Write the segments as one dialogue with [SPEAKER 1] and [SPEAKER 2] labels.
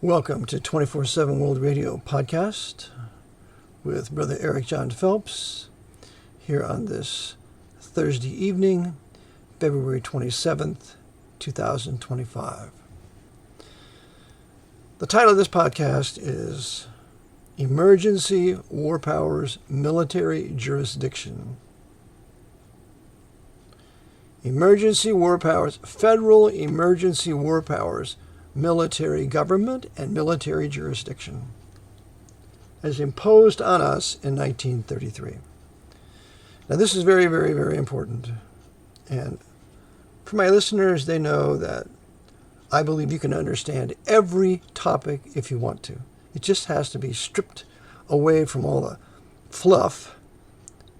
[SPEAKER 1] Welcome to 24/7 World Radio Podcast with Brother Eric John Phelps here on this Thursday evening, February 27th, 2025. The title of this podcast is Emergency War Powers Military Jurisdiction. Emergency War Powers, Federal Emergency War Powers, Military Government and Military Jurisdiction, as imposed on us in 1933. Now this is very, very, very important. And for my listeners, they know that I believe you can understand every topic if you want to. It just has to be stripped away from all the fluff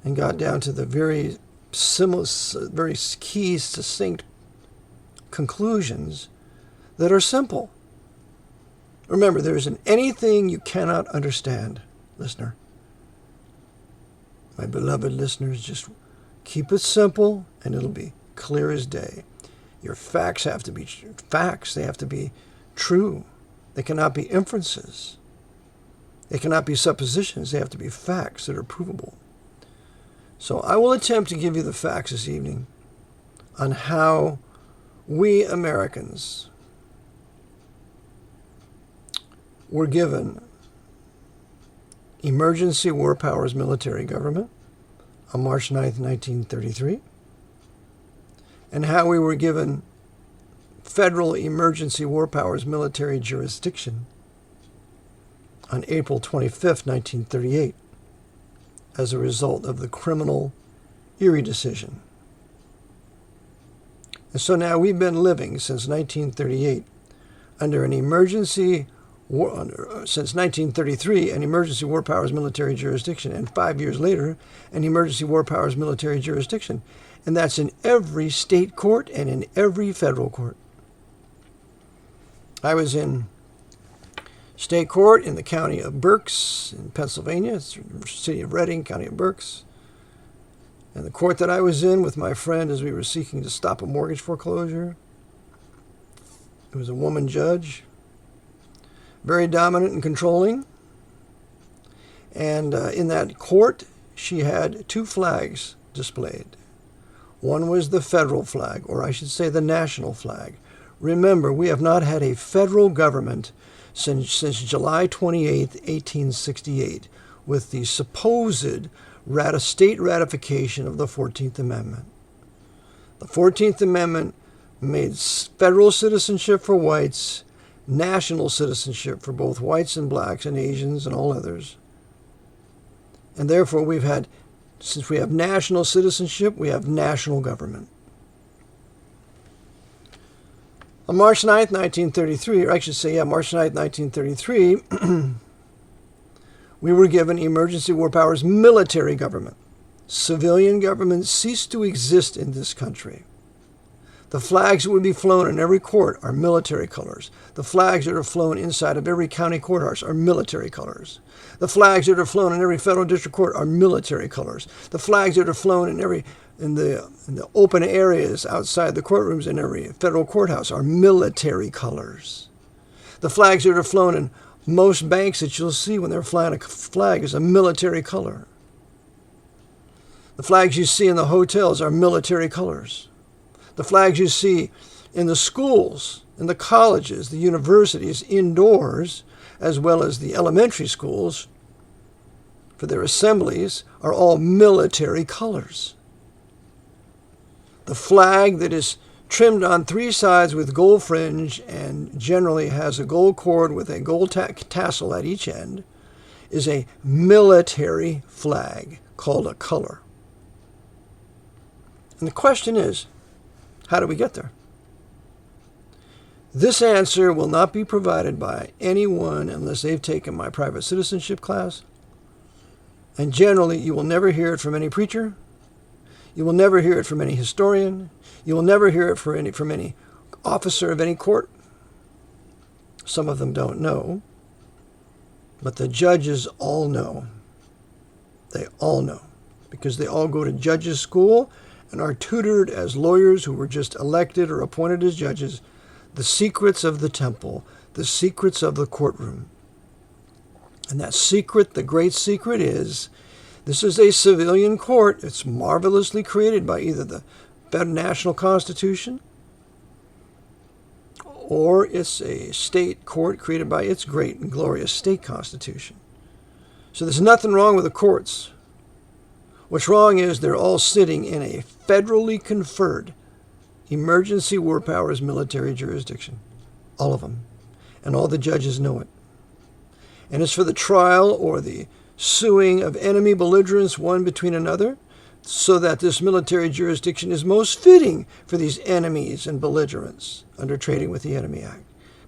[SPEAKER 1] and got down to the very key, succinct conclusions that are simple. Remember, there isn't anything you cannot understand, listener. My beloved listeners, just keep it simple and it'll be clear as day. Your facts have to be facts. They have to be true. They cannot be inferences. They cannot be suppositions. They have to be facts that are provable. So I will attempt to give you the facts this evening on how we Americans were given Emergency War Powers Military Government on March 9th, 1933, and how we were given Federal Emergency War Powers Military Jurisdiction on April 25th, 1938, as a result of the criminal Erie decision. And so now we've been living since 1938 under an since 1933, an Emergency War Powers Military Jurisdiction, and 5 years later, an Emergency War Powers Military Jurisdiction. And that's in every state court and in every federal court. I was in state court in the county of Berks in Pennsylvania, it's the city of Reading, county of Berks. And the court that I was in with my friend as we were seeking to stop a mortgage foreclosure, it was a woman judge, very dominant and controlling. And in that court, she had two flags displayed. One was the federal flag, or I should say the national flag. Remember, we have not had a federal government since July 28, 1868, with the supposed state ratification of the 14th Amendment. The 14th Amendment made federal citizenship for whites national citizenship for both whites and blacks and Asians and all others. And therefore since we have national citizenship, we have national government. On March 9th, 1933, or I should say, March 9th, 1933, we were given Emergency War Powers military government. Civilian government ceased to exist in this country. The flags that would be flown in every court are military colors. The flags that are flown inside of every county courthouse are military colors. The flags that are flown in every federal district court are military colors. The flags that are flown in the open areas outside the courtrooms in every federal courthouse are military colors. The flags that are flown in most banks that you'll see when they're flying a flag is a military color. The flags you see in the hotels are military colors. The flags you see in the schools, in the colleges, the universities, indoors, as well as the elementary schools, for their assemblies, are all military colors. The flag that is trimmed on three sides with gold fringe and generally has a gold cord with a gold tassel at each end is a military flag called a color. And the question is, how do we get there? This answer will not be provided by anyone unless they've taken my private citizenship class. And generally, you will never hear it from any preacher. You will never hear it from any historian. You will never hear it from any officer of any court. Some of them don't know. But the judges all know. They all know. Because they all go to judges' school and are tutored as lawyers who were just elected or appointed as judges. the secrets of the temple, the secrets of the courtroom. And that secret, the great secret is, this is a civilian court. It's marvelously created by either the national constitution or it's a state court created by its great and glorious state constitution. So there's nothing wrong with the courts. What's wrong is they're all sitting in a federally conferred emergency war powers military jurisdiction. All of them. And all the judges know it. And it's for the trial or the suing of enemy belligerents one between another, so that this military jurisdiction is most fitting for these enemies and belligerents under Trading with the Enemy Act.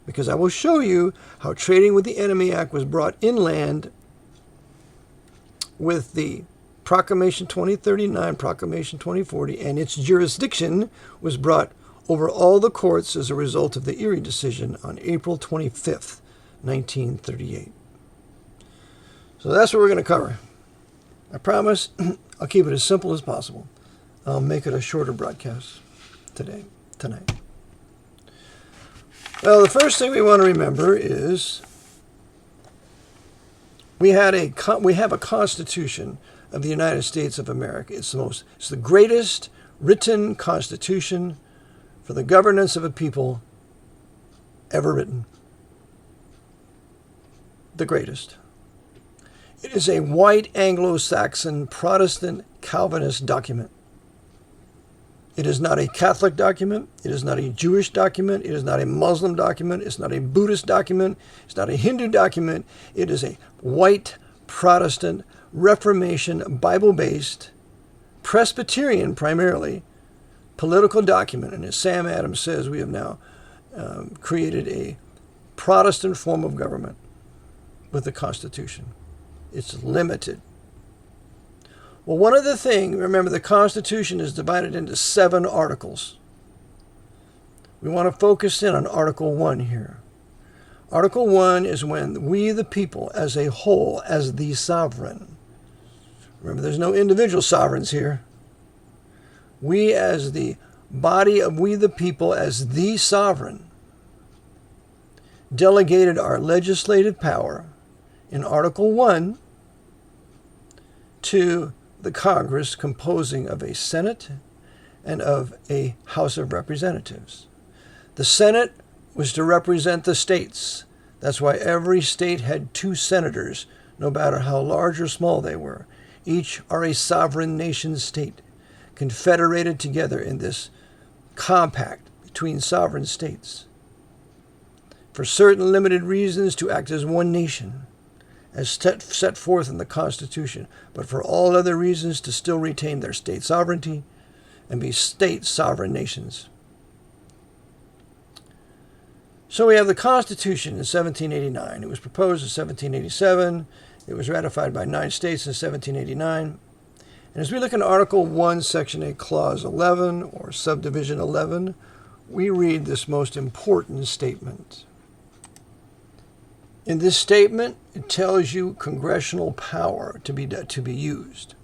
[SPEAKER 1] Because I will show you how Trading with the Enemy Act was brought inland with the Proclamation 2039, Proclamation 2040, and its jurisdiction was brought over all the courts as a result of the Erie decision on April 25th, 1938. So that's what we're going to cover. I promise I'll keep it as simple as possible. I'll make it a shorter broadcast tonight. Well, the first thing we want to remember is we have a Constitution of the United States of America. It's the greatest written constitution for the governance of a people ever written. The greatest. It is a white Anglo-Saxon Protestant Calvinist document. It is not a Catholic document. It is not a Jewish document. It is not a Muslim document. It's not a Buddhist document. It's not a Hindu document. It is a white Protestant, Reformation, Bible-based, Presbyterian primarily, political document. And as Sam Adams says, we have now created a Protestant form of government with the Constitution. It's limited. Well, one other thing, remember the Constitution is divided into 7 articles. We want to focus in on Article 1 here. Article 1 is when we, the people, as a whole, as the sovereign. Remember, there's no individual sovereigns here. We, as the body of we, the people, as the sovereign, delegated our legislative power in Article 1 to the Congress composing of a Senate and of a House of Representatives. The Senate was to represent the states. That's why every state had 2 senators, no matter how large or small they were. Each are a sovereign nation state, confederated together in this compact between sovereign states. For certain limited reasons to act as one nation, as set forth in the Constitution, but for all other reasons to still retain their state sovereignty and be state sovereign nations. So we have the Constitution in 1789. It was proposed in 1787. It was ratified by 9 states in 1789. And as we look in Article 1, Section 8, Clause 11, or Subdivision 11, we read this most important statement. In this statement, it tells you congressional power to be used.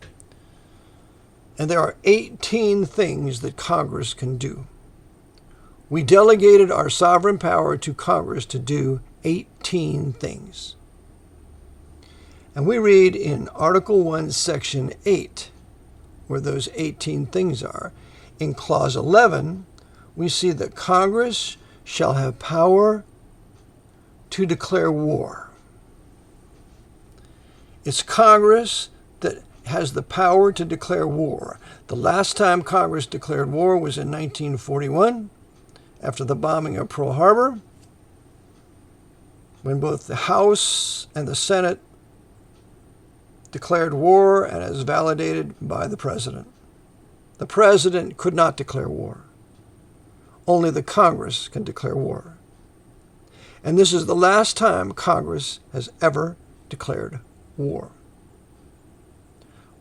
[SPEAKER 1] And there are 18 things that Congress can do. We delegated our sovereign power to Congress to do 18 things. And we read in Article 1, Section 8, where those 18 things are. In Clause 11, we see that Congress shall have power to declare war. It's Congress that has the power to declare war. The last time Congress declared war was in 1941, after the bombing of Pearl Harbor, when both the House and the Senate declared war, and as validated by the President. The President could not declare war. Only the Congress can declare war. And this is the last time Congress has ever declared war.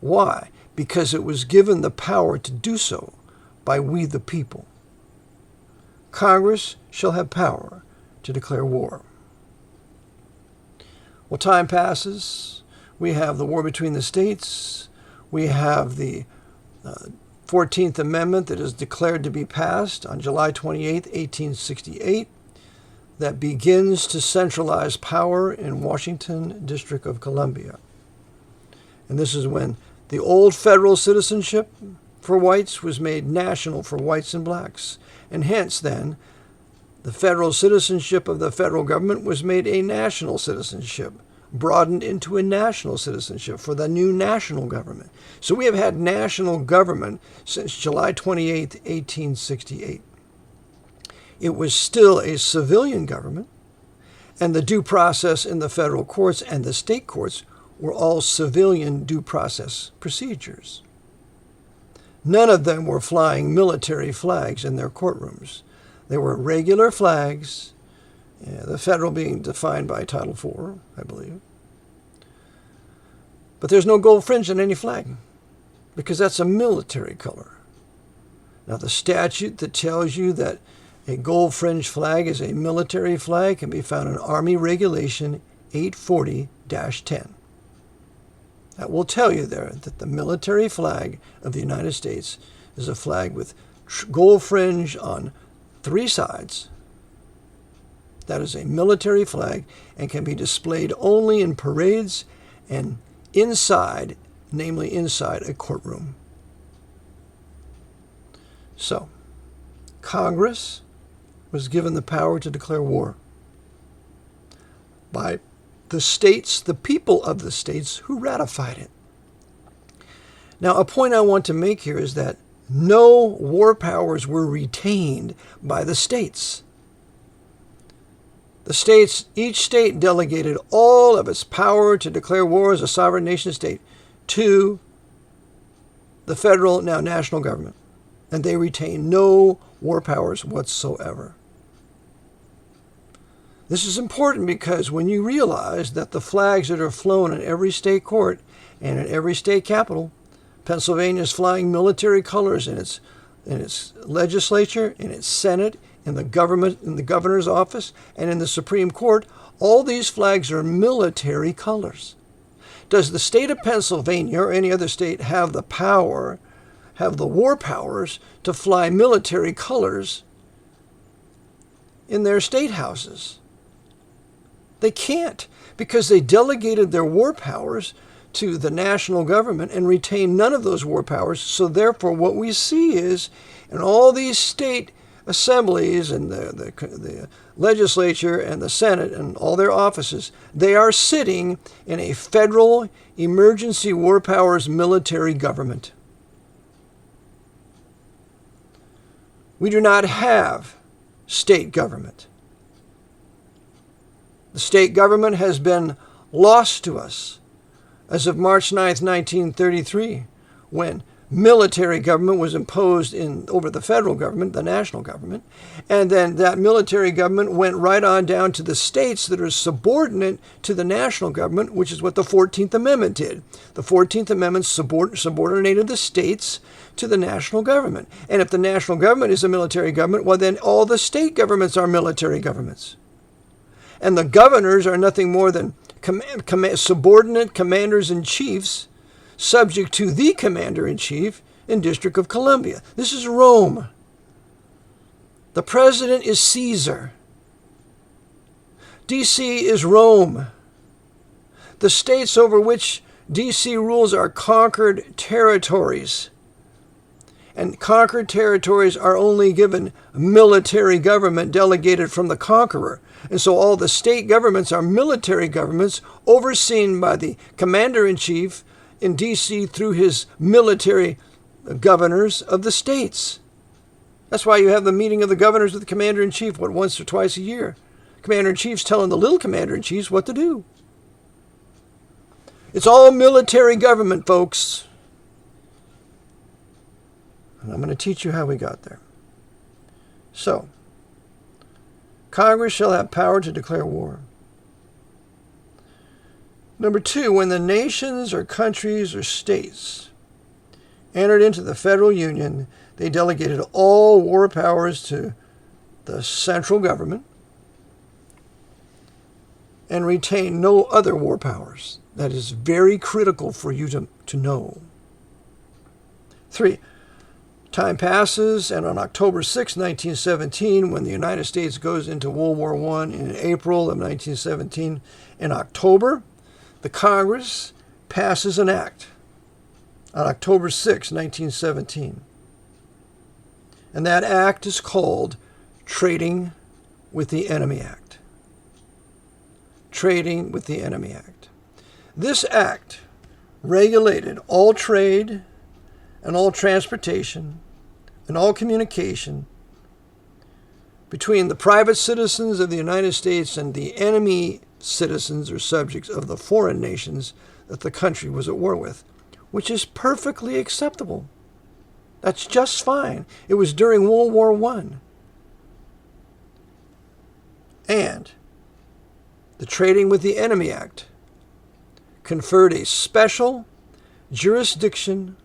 [SPEAKER 1] Why? Because it was given the power to do so by we the people. Congress shall have power to declare war. Well, time passes. We have the war between the states. We have the 14th Amendment that is declared to be passed on July 28, 1868, that begins to centralize power in Washington, District of Columbia. And this is when the old federal citizenship for whites was made national for whites and blacks. And hence, then, the federal citizenship of the federal government was made a national citizenship, broadened into a national citizenship for the new national government. So we have had national government since July 28, 1868. It was still a civilian government, and the due process in the federal courts and the state courts were all civilian due process procedures. None of them were flying military flags in their courtrooms. They were regular flags, the federal being defined by Title IV, I believe. But there's no gold fringe on any flag, because that's a military color. Now, the statute that tells you that a gold fringe flag is a military flag can be found in Army Regulation 840-10. That will tell you there that the military flag of the United States is a flag with gold fringe on 3 sides. That is a military flag and can be displayed only in parades and inside, namely inside a courtroom. So, Congress was given the power to declare war by the states, the people of the states who ratified it. Now, a point I want to make here is that no war powers were retained by the states. The states, each state delegated all of its power to declare war as a sovereign nation state to the federal, now national government, and they retained no war powers whatsoever. This is important because when you realize that the flags that are flown in every state court and in every state capital, Pennsylvania is flying military colors in its legislature, in its Senate, in the government, in the governor's office, and in the Supreme Court, all these flags are military colors. Does the state of Pennsylvania or any other state have the power, have the war powers to fly military colors in their state houses? They can't, because they delegated their war powers to the national government and retained none of those war powers. So therefore, what we see is in all these state assemblies and the legislature and the Senate and all their offices, they are sitting in a federal emergency war powers military government. We do not have state government. The state government has been lost to us as of March 9th, 1933, when military government was imposed over the federal government, the national government, and then that military government went right on down to the states that are subordinate to the national government, which is what the 14th Amendment did. The 14th Amendment subordinated the states to the national government. And if the national government is a military government, well, then all the state governments are military governments. And the governors are nothing more than subordinate commanders-in-chiefs subject to the commander-in-chief in District of Columbia. This is Rome. The president is Caesar. D.C. is Rome. The states over which D.C. rules are conquered territories. And conquered territories are only given military government delegated from the conqueror. And so all the state governments are military governments overseen by the commander-in-chief in D.C. through his military governors of the states. That's why you have the meeting of the governors with the commander-in-chief, once or twice a year. Commander-in-chief's telling the little commander-in-chiefs what to do. It's all military government, folks. And I'm going to teach you how we got there. So, Congress shall have power to declare war. Number 2, when the nations or countries or states entered into the federal union, they delegated all war powers to the central government and retained no other war powers. That is very critical for you to know. 3, Time passes, and on October 6, 1917, when the United States goes into World War I in April of 1917, in October, the Congress passes an act on October 6, 1917. And that act is called Trading with the Enemy Act. Trading with the Enemy Act. This act regulated all trade and all transportation and all communication between the private citizens of the United States and the enemy citizens or subjects of the foreign nations that the country was at war with, which is perfectly acceptable. That's just fine. It was during World War I. And the Trading with the Enemy Act conferred a special jurisdiction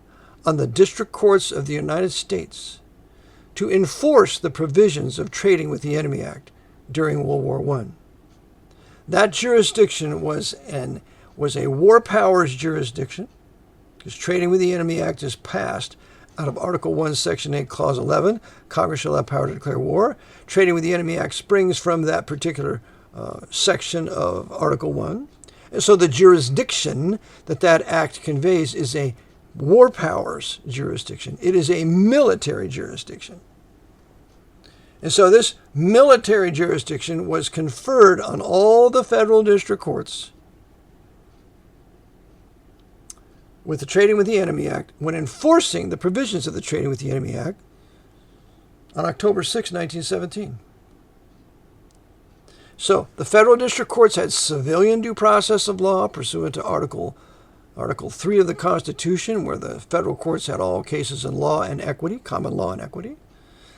[SPEAKER 1] on the district courts of the United States to enforce the provisions of Trading with the Enemy Act during World War I. That jurisdiction was a war powers jurisdiction, because Trading with the Enemy Act is passed out of Article 1, Section 8, Clause 11. Congress shall have power to declare war. Trading with the Enemy Act springs from that particular section of Article 1. And so the jurisdiction that act conveys is a war powers jurisdiction. It is a military jurisdiction. And so this military jurisdiction was conferred on all the federal district courts with the Trading with the Enemy Act when enforcing the provisions of the Trading with the Enemy Act on October 6, 1917. So the federal district courts had civilian due process of law pursuant to Article 3 of the Constitution, where the federal courts had all cases in law and equity, common law and equity.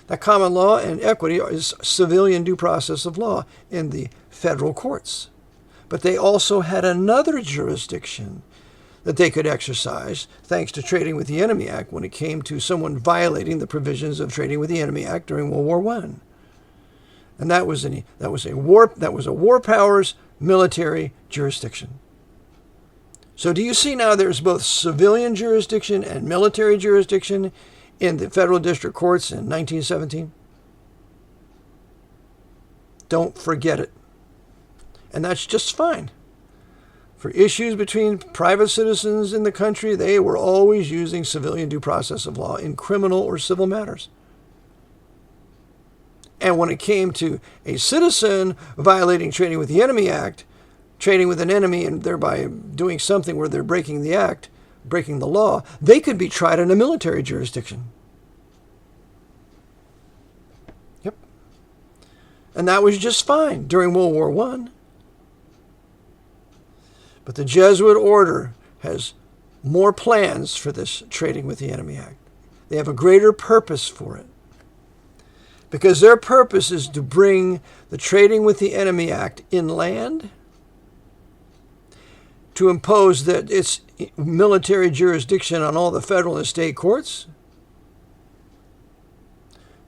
[SPEAKER 1] That common law and equity is civilian due process of law in the federal courts. But they also had another jurisdiction that they could exercise thanks to Trading with the Enemy Act when it came to someone violating the provisions of Trading with the Enemy Act during World War I. And that was a war powers military jurisdiction. So do you see now there's both civilian jurisdiction and military jurisdiction in the federal district courts in 1917? Don't forget it. And that's just fine. For issues between private citizens in the country, they were always using civilian due process of law in criminal or civil matters. And when it came to a citizen violating Trading with the Enemy Act, trading with an enemy and thereby doing something where they're breaking the act, breaking the law, they could be tried in a military jurisdiction. Yep. And that was just fine during World War I. But the Jesuit order has more plans for this Trading with the Enemy Act. They have a greater purpose for it. Because their purpose is to bring the Trading with the Enemy Act inland, to impose that its military jurisdiction on all the federal and state courts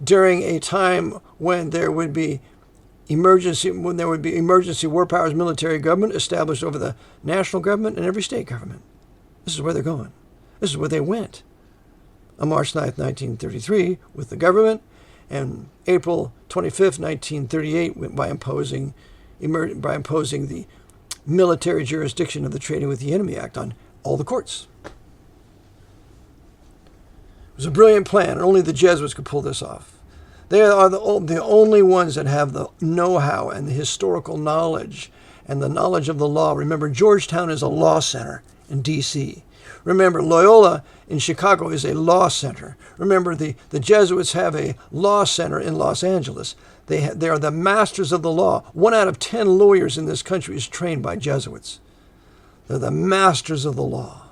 [SPEAKER 1] during a time when there would be emergency war powers military government established over the national government and every state government. This is where they're going. This is where they went on March 9th, 1933 with the government, and April 25th, 1938 by imposing the military jurisdiction of the Trading with the Enemy Act on all the courts. It was a brilliant plan, and only the Jesuits could pull this off. They are the only ones that have the know-how and the historical knowledge and the knowledge of the law. Remember, Georgetown is a law center in D.C. Remember, Loyola in Chicago is a law center. Remember, the Jesuits have a law center in Los Angeles. They are the masters of the law. 1 out of 10 lawyers in this country is trained by Jesuits. They're the masters of the law.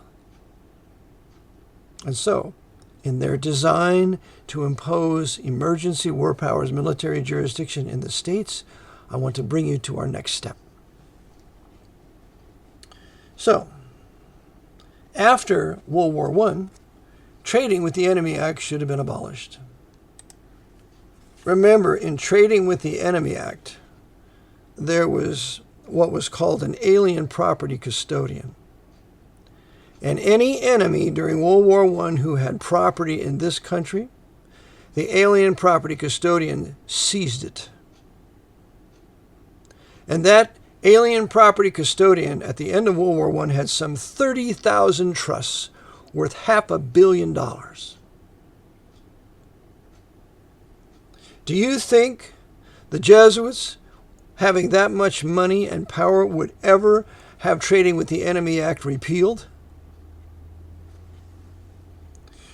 [SPEAKER 1] And so, in their design to impose emergency war powers military jurisdiction in the states, I want to bring you to our next step. So, after World War I, Trading with the Enemy Act should have been abolished. Remember, in Trading with the Enemy Act, there was what was called an alien property custodian. And any enemy during World War I who had property in this country the alien property custodian seized it. And that alien property custodian at the end of World War I had some 30,000 trusts worth $500 million. Do you think the Jesuits, having that much money and power, would ever have Trading with the Enemy Act repealed?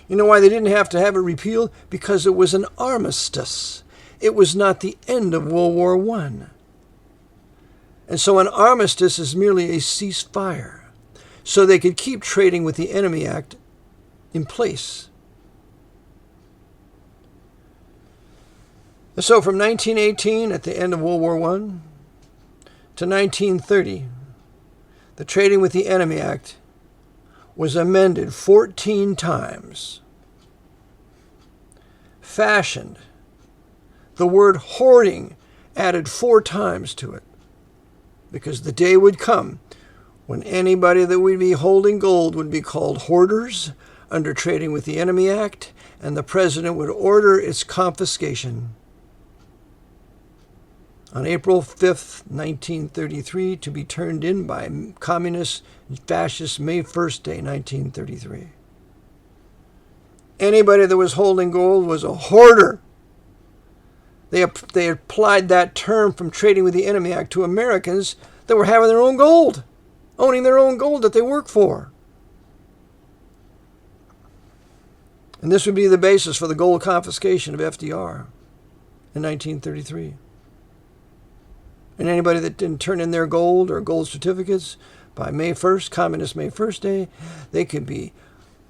[SPEAKER 1] You know why they didn't have to have it repealed? Because it was an armistice. It was not the end of World War I. And so an armistice is merely a ceasefire, so they could keep Trading with the Enemy Act in place. And so from 1918, at the end of World War I, to 1930, the Trading with the Enemy Act was amended 14 times, fashioned. The word hoarding added 4 times to it, because the day would come when anybody that would be holding gold would be called hoarders under Trading with the Enemy Act, and the president would order its confiscation. On April 5th, 1933, to be turned in by communist fascists May 1st day, 1933. Anybody that was holding gold was a hoarder. They applied that term from Trading with the Enemy Act to Americans that were having their own gold, owning their own gold that they work for. And this would be the basis for the gold confiscation of FDR in 1933. And anybody that didn't turn in their gold or gold certificates by May 1st, Communist May 1st Day, they could be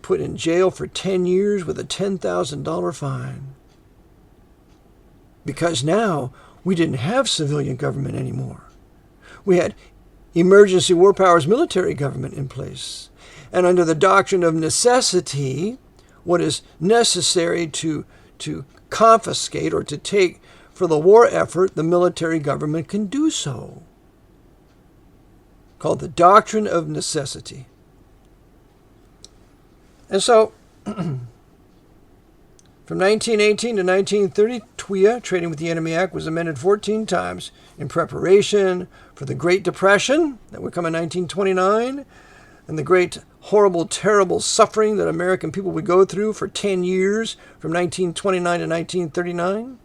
[SPEAKER 1] put in jail for 10 years with a $10,000 fine. Because now we didn't have civilian government anymore. We had emergency war powers military government in place. And under the doctrine of necessity, what is necessary to confiscate or to take for the war effort, the military government can do so. Called the doctrine of necessity. And so, from 1918 to 1930, TWIA, Trading with the Enemy Act, was amended 14 times in preparation for the Great Depression that would come in 1929, and the great, horrible, terrible suffering that American people would go through for 10 years, from 1929 to 1939.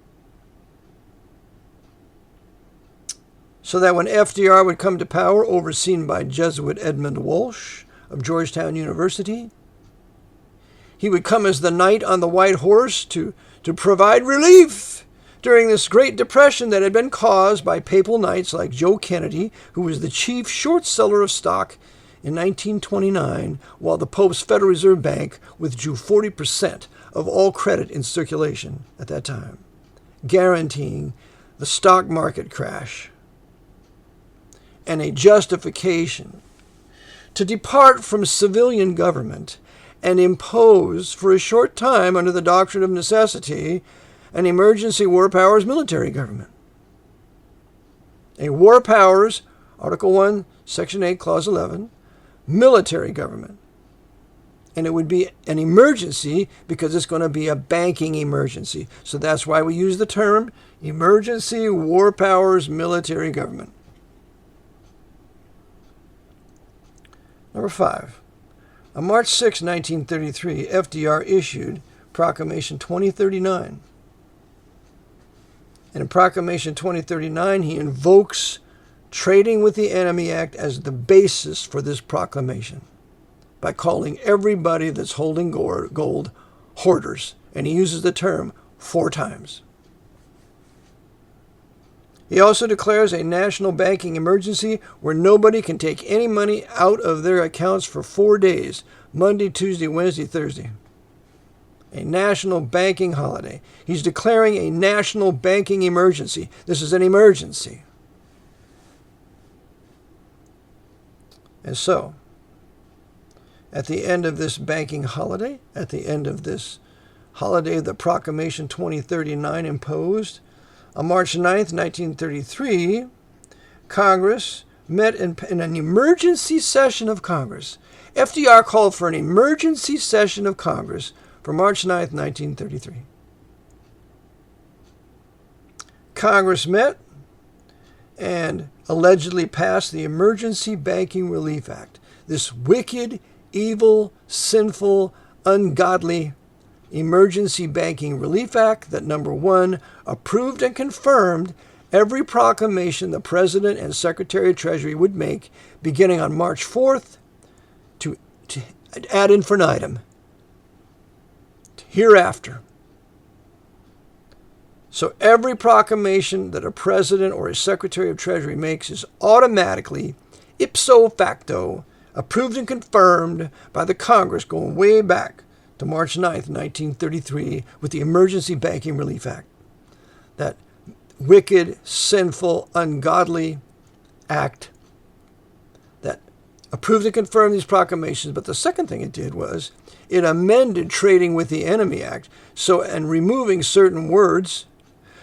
[SPEAKER 1] So that when FDR would come to power, overseen by Jesuit Edmund Walsh of Georgetown University, he would come as the knight on the white horse to provide relief during this Great Depression that had been caused by papal knights like Joe Kennedy, who was the chief short seller of stock in 1929, while the Pope's Federal Reserve Bank withdrew 40% of all credit in circulation at that time, guaranteeing the stock market crash. And a justification to depart from civilian government and impose for a short time under the doctrine of necessity an emergency war powers military government. A war powers, Article 1, Section 8, Clause 11, military government. And it would be an emergency because it's going to be a banking emergency. So that's why we use the term emergency war powers military government. Number 5. On March 6, 1933, FDR issued Proclamation 2039. And in Proclamation 2039, he invokes Trading with the Enemy Act as the basis for this proclamation by calling everybody that's holding gold hoarders. And he uses the term 4 times. He also declares a national banking emergency where nobody can take any money out of their accounts for 4 days, Monday, Tuesday, Wednesday, Thursday. A national banking holiday. He's declaring a national banking emergency. This is an emergency. And so, at the end of this banking holiday, at the end of this holiday the Proclamation 2039 imposed, on March 9th, 1933, Congress met in an emergency session of Congress. FDR called for an emergency session of Congress for March 9th, 1933. Congress met and allegedly passed the Emergency Banking Relief Act. This wicked, evil, sinful, ungodly Emergency Banking Relief Act that, number one, approved and confirmed every proclamation the President and Secretary of Treasury would make beginning on March 4th to ad infinitum, hereafter. So every proclamation that a president or a secretary of treasury makes is automatically, ipso facto, approved and confirmed by the Congress going way back to March 9th, 1933 with the Emergency Banking Relief Act. That wicked, sinful, ungodly act that approved and confirmed these proclamations. But the second thing it did was it amended Trading with the Enemy Act and removing certain words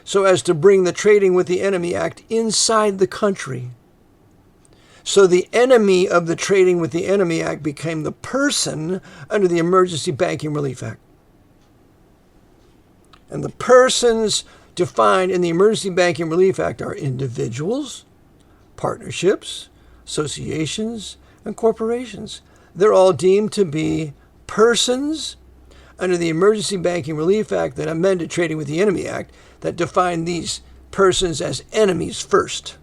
[SPEAKER 1] so as to bring the Trading with the Enemy Act inside the country. So the enemy of the Trading with the Enemy Act became the person under the Emergency Banking Relief Act. And the persons defined in the Emergency Banking Relief Act are individuals, partnerships, associations, and corporations. They're all deemed to be persons under the Emergency Banking Relief Act that amended Trading with the Enemy Act that defined these persons as enemies first.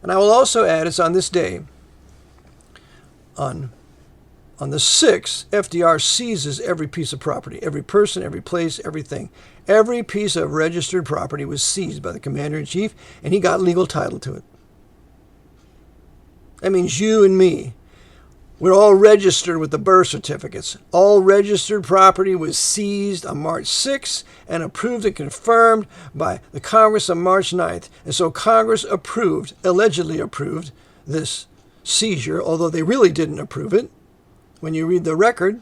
[SPEAKER 1] And I will also add, it's on this day, on the 6th, FDR seizes every piece of property, every person, every place, everything. Every piece of registered property was seized by the Commander-in-Chief, and he got legal title to it. That means you and me. We're all registered with the birth certificates. All registered property was seized on March 6th and approved and confirmed by the Congress on March 9th. And so Congress allegedly approved this seizure, although they really didn't approve it when you read the record,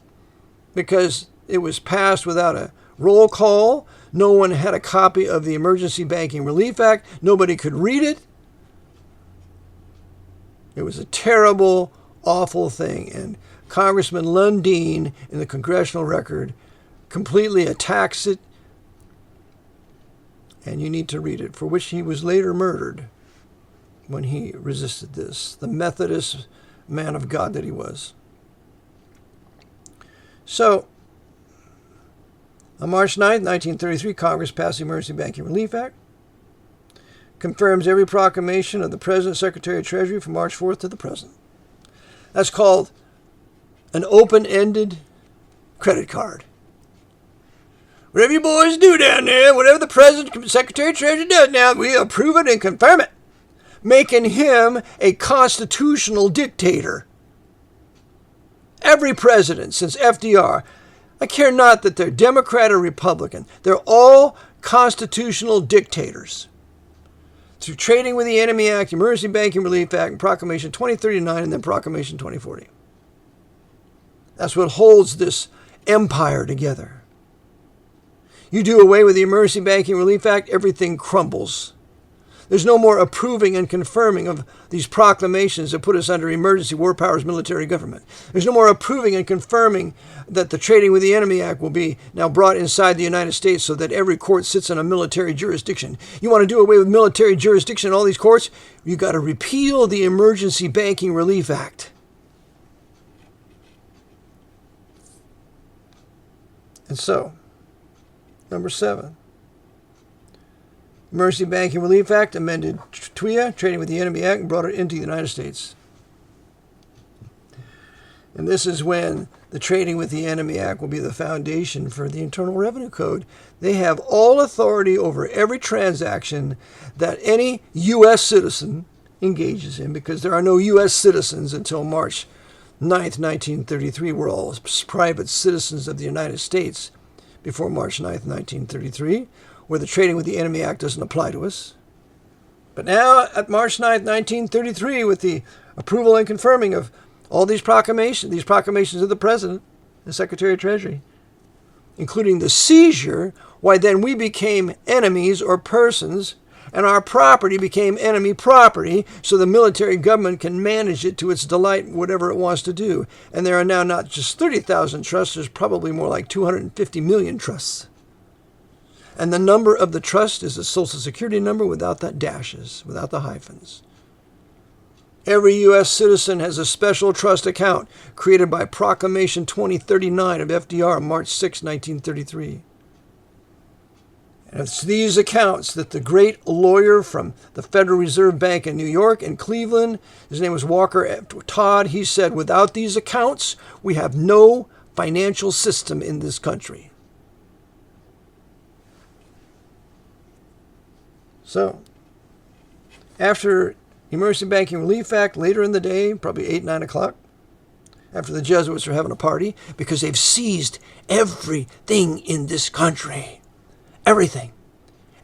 [SPEAKER 1] because it was passed without a roll call. No one had a copy of the Emergency Banking Relief Act. Nobody could read it. It was a terrible, awful thing. And Congressman Lundeen, in the Congressional Record, completely attacks it. And you need to read it, for which he was later murdered when he resisted this, the Methodist man of God that he was. So, on March 9th, 1933, Congress passed the Emergency Banking Relief Act, confirms every proclamation of the President, Secretary of Treasury from March 4th to the present. That's called an open-ended credit card. Whatever you boys do down there, whatever the President, Secretary of Treasury does now, we approve it and confirm it, making him a constitutional dictator. Every president since FDR, I care not that they're Democrat or Republican, they're all constitutional dictators. Through Trading with the Enemy Act, Emergency Banking Relief Act, and Proclamation 2039, and then Proclamation 2040. That's what holds this empire together. You do away with the Emergency Banking Relief Act, everything crumbles. There's no more approving and confirming of these proclamations that put us under emergency war powers military government. There's no more approving and confirming that the Trading with the Enemy Act will be now brought inside the United States so that every court sits in a military jurisdiction. You want to do away with military jurisdiction in all these courts? You got to repeal the Emergency Banking Relief Act. And so, number 7. Emergency Banking Relief Act amended TWIA, Trading with the Enemy Act, and brought it into the United States. And this is when the Trading with the Enemy Act will be the foundation for the Internal Revenue Code. They have all authority over every transaction that any U.S. citizen engages in, because there are no U.S. citizens until March 9th, 1933. We're all private citizens of the United States before March 9th, 1933. Where the Trading with the Enemy Act doesn't apply to us. But now, at March 9th, 1933, with the approval and confirming of all these proclamations of the President and Secretary of Treasury, including the seizure, why then we became enemies or persons, and our property became enemy property, so the military government can manage it to its delight, whatever it wants to do. And there are now not just 30,000 trusts, there's probably more like 250 million trusts. And the number of the trust is the Social Security number without the dashes, without the hyphens. Every U.S. citizen has a special trust account created by Proclamation 2039 of FDR on March 6, 1933. And it's these accounts that the great lawyer from the Federal Reserve Bank in New York and Cleveland, his name was Walker Todd, he said, without these accounts, we have no financial system in this country. So, after Emergency Banking Relief Act, later in the day, probably 8, 9 o'clock, after the Jesuits are having a party, because they've seized everything in this country. Everything.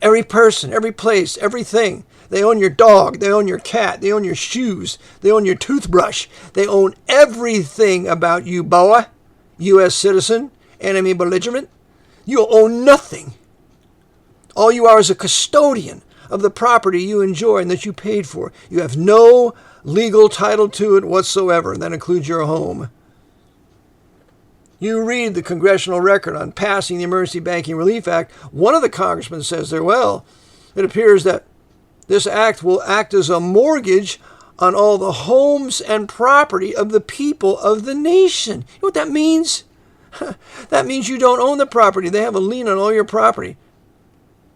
[SPEAKER 1] Every person, every place, everything. They own your dog. They own your cat. They own your shoes. They own your toothbrush. They own everything about you, boa, U.S. citizen, enemy belligerent. You own nothing. All you are is a custodian of the property you enjoy and that you paid for. You have no legal title to it whatsoever, and that includes your home. You read the congressional record on passing the Emergency Banking Relief Act. One of the congressmen says there, well, it appears that this act will act as a mortgage on all the homes and property of the people of the nation. You know what that means? That means you don't own the property. They have a lien on all your property.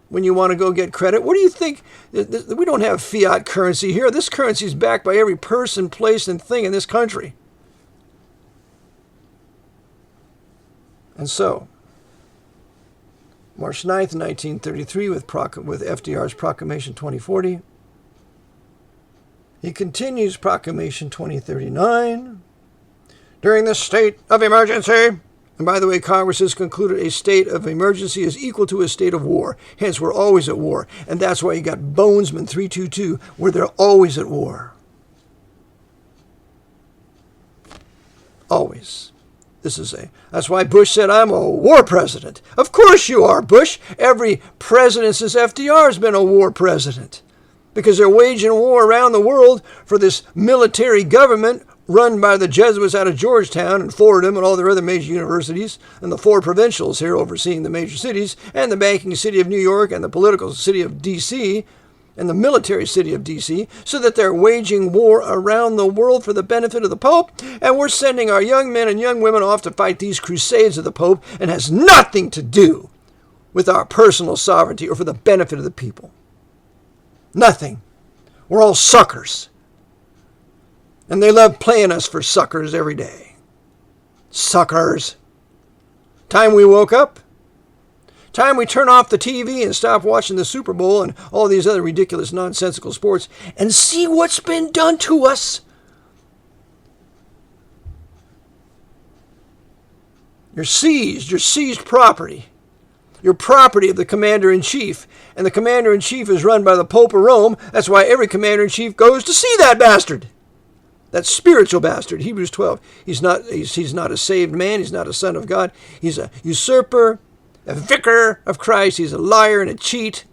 [SPEAKER 1] When you want to go get credit, what do you think? We don't have fiat currency here. This currency is backed by every person, place, and thing in this country. And so, March 9th, 1933, with FDR's Proclamation 2040, he continues Proclamation 2039. During the state of emergency, and by the way, Congress has concluded a state of emergency is equal to a state of war. Hence, we're always at war. And that's why you got Bonesman 322, where they're always at war. Always. That's why Bush said, I'm a war president. Of course you are, Bush. Every president since FDR has been a war president. Because they're waging war around the world for this military government run by the Jesuits out of Georgetown and Fordham and all their other major universities, and the 4 provincials here overseeing the major cities, and the banking city of New York, and the political city of D.C., and the military city of D.C., so that they're waging war around the world for the benefit of the Pope, and we're sending our young men and young women off to fight these crusades of the Pope, and has nothing to do with our personal sovereignty or for the benefit of the people. Nothing. We're all suckers. And they love playing us for suckers every day. Suckers. Time we woke up. Time we turn off the TV and stop watching the Super Bowl and all these other ridiculous, nonsensical sports and see what's been done to us. You're seized property. Your property of the commander-in-chief. And the commander-in-chief is run by the Pope of Rome. That's why every commander-in-chief goes to see that bastard. That spiritual bastard, Hebrews 12. He's not a saved man. He's not a son of God. He's a usurper, a vicar of Christ. He's a liar and a cheat.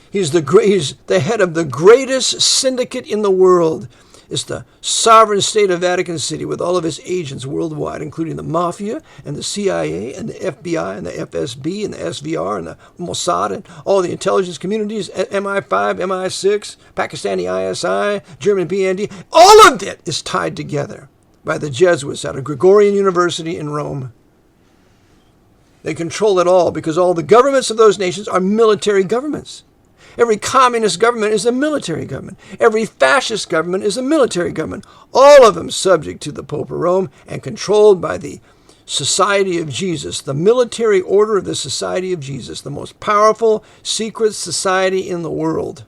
[SPEAKER 1] He's the head of the greatest syndicate in the world. It's the sovereign state of Vatican City with all of its agents worldwide, including the Mafia and the CIA and the FBI and the FSB and the SVR and the Mossad and all the intelligence communities, MI5, MI6, Pakistani ISI, German BND. All of it is tied together by the Jesuits out of Gregorian University in Rome. They control it all because all the governments of those nations are military governments. Every communist government is a military government. Every fascist government is a military government. All of them subject to the Pope of Rome and controlled by the Society of Jesus, the military order of the Society of Jesus, the most powerful secret society in the world,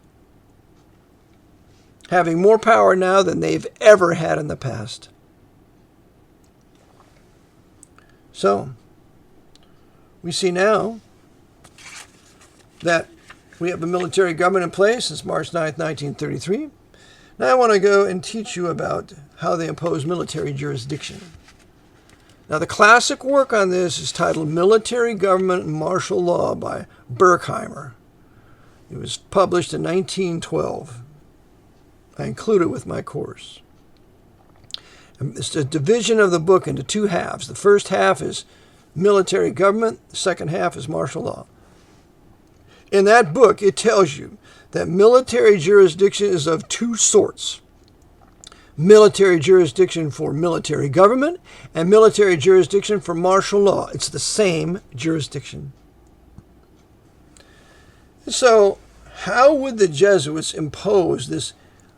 [SPEAKER 1] having more power now than they've ever had in the past. So, we see now that we have a military government in place since March 9th, 1933. Now I want to go and teach you about how they impose military jurisdiction. Now the classic work on this is titled Military Government and Martial Law by Berkheimer. It was published in 1912. I include it with my course. It's a division of the book into 2 halves. The first half is military government. The second half is martial law. In that book, it tells you that military jurisdiction is of two sorts. Military jurisdiction for military government and military jurisdiction for martial law. It's the same jurisdiction. So, how would the Jesuits impose this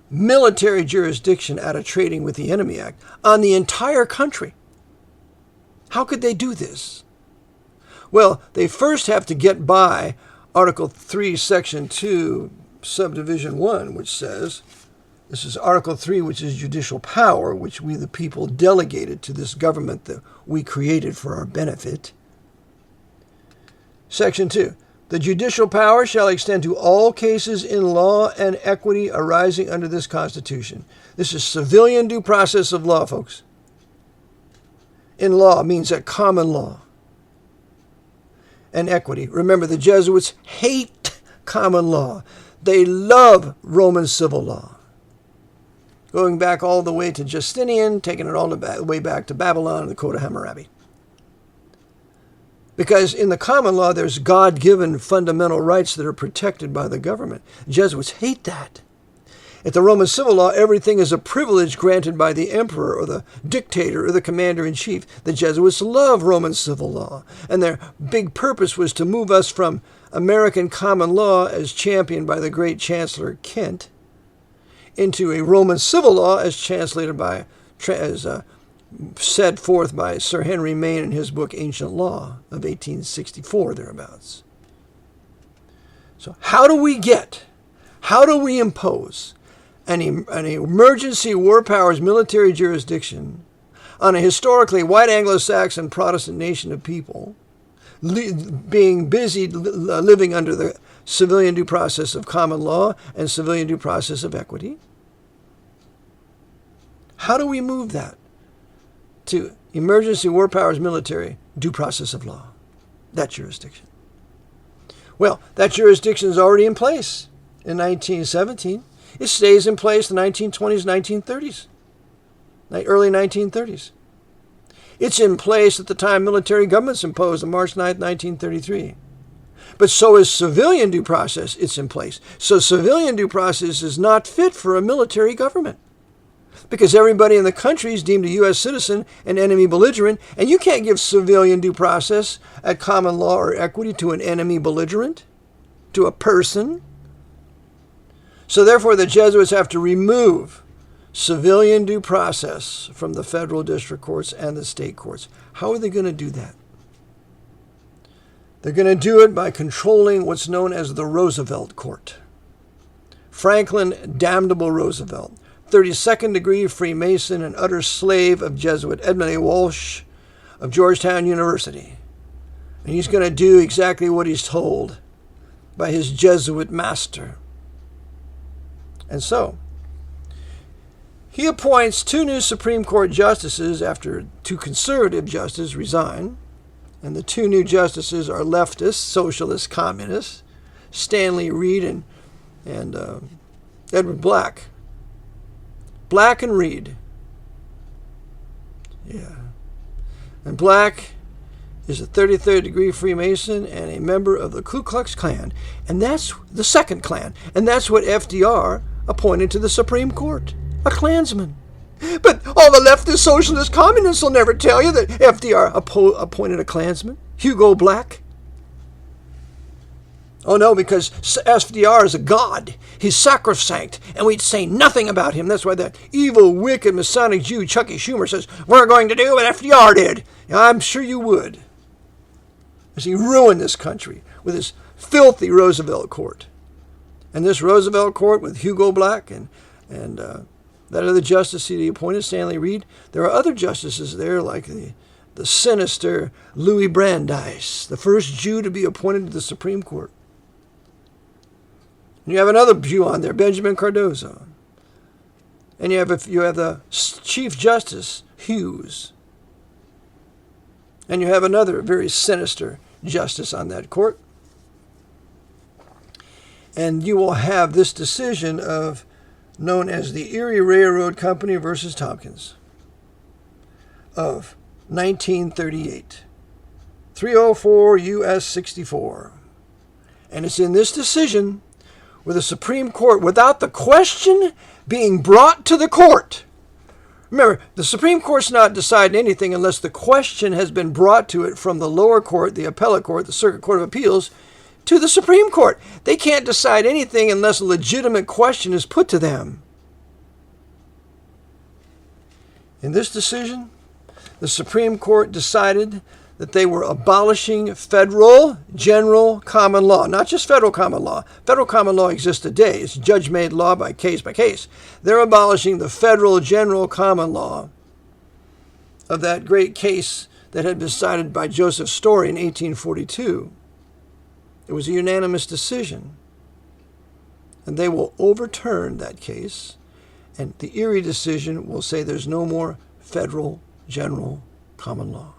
[SPEAKER 1] military jurisdiction out of Trading with the Enemy Act on the entire country? How could they do this? Well, they first have to get by Article 3, Section 2, Subdivision 1, which says, this is Article 3, which is judicial power, which we the people delegated to this government that we created for our benefit. Section 2, the judicial power shall extend to all cases in law and equity arising under this Constitution. This is civilian due process of law, folks. In law means that common law and equity. Remember, the Jesuits hate common law. They love Roman civil law. Going back all the way to Justinian, taking it all the way back to Babylon and the Code of Hammurabi. Because in the common law, there's God-given fundamental rights that are protected by the government. Jesuits hate that. At the Roman civil law, everything is a privilege granted by the emperor or the dictator or the commander-in-chief. The Jesuits love Roman civil law, and their big purpose was to move us from American common law as championed by the great Chancellor Kent into a Roman civil law as translated by, set forth by Sir Henry Maine in his book Ancient Law of 1864, thereabouts. So how do we impose an emergency war powers military jurisdiction on a historically white Anglo-Saxon Protestant nation of people being busy living under the civilian due process of common law and civilian due process of equity? How do we move that to emergency war powers military due process of law, that jurisdiction? Well, that jurisdiction is already in place in 1917. It stays in place in the 1920s, 1930s, early 1930s. It's in place at the time military government's imposed on March 9th, 1933. But so is civilian due process. It's in place. So civilian due process is not fit for a military government because everybody in the country is deemed a U.S. citizen and enemy belligerent, and you can't give civilian due process at common law or equity to an enemy belligerent, to a person. So therefore, the Jesuits have to remove civilian due process from the federal district courts and the state courts. How are they going to do that? They're going to do it by controlling what's known as the Roosevelt Court. Franklin Damnable Roosevelt, 32nd degree Freemason and utter slave of Jesuit Edmund A. Walsh of Georgetown University. And he's going to do exactly what he's told by his Jesuit master. And so, he appoints 2 new Supreme Court justices after 2 conservative justices resign. And the 2 new justices are leftists, socialists, communists, Stanley Reed and Edward Black. Black and Reed. Yeah. And Black is a 33rd degree Freemason and a member of the Ku Klux Klan. And that's the second Klan. And that's what FDR appointed to the Supreme Court. A Klansman. But all the leftist, socialist, communists will never tell you that FDR appointed a Klansman. Hugo Black. Oh no, because FDR is a god. He's sacrosanct, and we'd say nothing about him. That's why that evil, wicked, Masonic Jew, Chucky Schumer, says, we're going to do what FDR did. I'm sure you would. As he ruined this country with his filthy Roosevelt Court. And this Roosevelt Court with Hugo Black and that other justice he appointed, Stanley Reed. There are other justices there like the sinister Louis Brandeis, the first Jew to be appointed to the Supreme Court. And you have another Jew on there, Benjamin Cardozo. And you have the Chief Justice, Hughes. And you have another very sinister justice on that court. And you will have this decision known as the Erie Railroad Company versus Tompkins of 1938, 304 U.S. 64. And it's in this decision where the Supreme Court, without the question being brought to the court. Remember, the Supreme Court's not deciding anything unless the question has been brought to it from the lower court, the appellate court, the Circuit Court of Appeals, to the Supreme Court. They can't decide anything unless a legitimate question is put to them. In this decision, the Supreme Court decided that they were abolishing federal general common law, not just federal common law. Federal common law exists today. It's judge-made law by case by case. They're abolishing the federal general common law of that great case that had been decided by Joseph Story in 1842. It was a unanimous decision. And they will overturn that case, and the Erie decision will say there's no more federal general common law.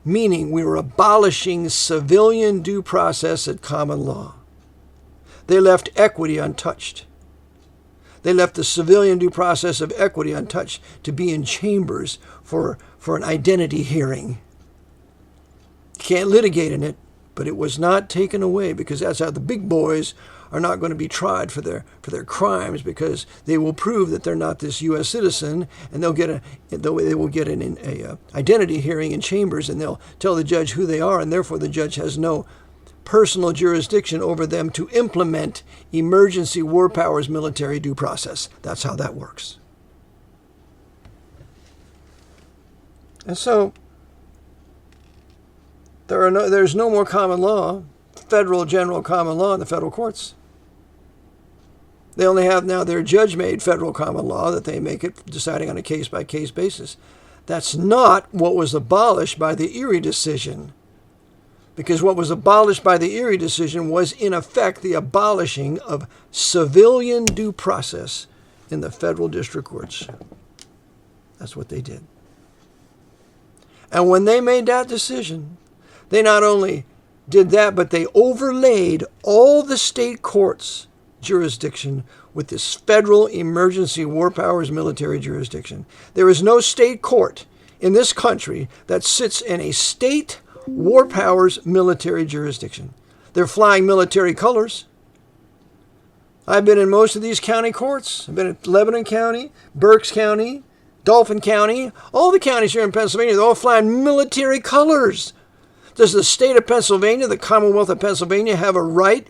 [SPEAKER 1] Meaning we were abolishing civilian due process at common law. They left equity untouched. They left the civilian due process of equity untouched to be in chambers for an identity hearing. You can't litigate in it, but it was not taken away, because that's how the big boys are not going to be tried for their crimes, because they will prove that they're not this U.S. citizen, and they will get an identity hearing in chambers, and they'll tell the judge who they are, and therefore the judge has no personal jurisdiction over them to implement emergency war powers military due process. That's how that works. And so there's no more common law, federal general common law in the federal courts. They only have now their judge-made federal common law that they make it deciding on a case-by-case basis. That's not what was abolished by the Erie decision, because what was abolished by the Erie decision was, in effect, the abolishing of civilian due process in the federal district courts. That's what they did. And when they made that decision, they not only did that, but they overlaid all the state courts' jurisdiction with this federal emergency war powers military jurisdiction. There is no state court in this country that sits in a state war powers military jurisdiction. They're flying military colors. I've been in most of these county courts. I've been in Lebanon County, Berks County, Dauphin County, all the counties here in Pennsylvania. They're all flying military colors. Does the state of Pennsylvania, the Commonwealth of Pennsylvania, have a right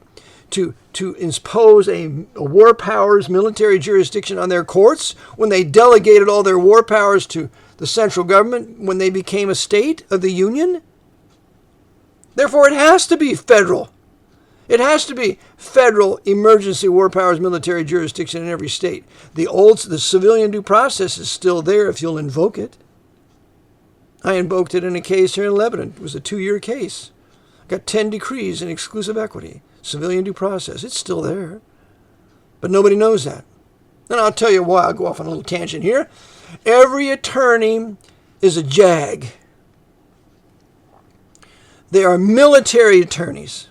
[SPEAKER 1] to impose a war powers military jurisdiction on their courts when they delegated all their war powers to the central government when they became a state of the Union? Therefore, it has to be federal. It has to be federal emergency war powers military jurisdiction in every state. The civilian due process is still there if you'll invoke it. I invoked it in a case here in Lebanon. It was a 2-year case. I got 10 decrees in exclusive equity. Civilian due process. It's still there. But nobody knows that. And I'll tell you why. I'll go off on a little tangent here. Every attorney is a JAG. They are military attorneys.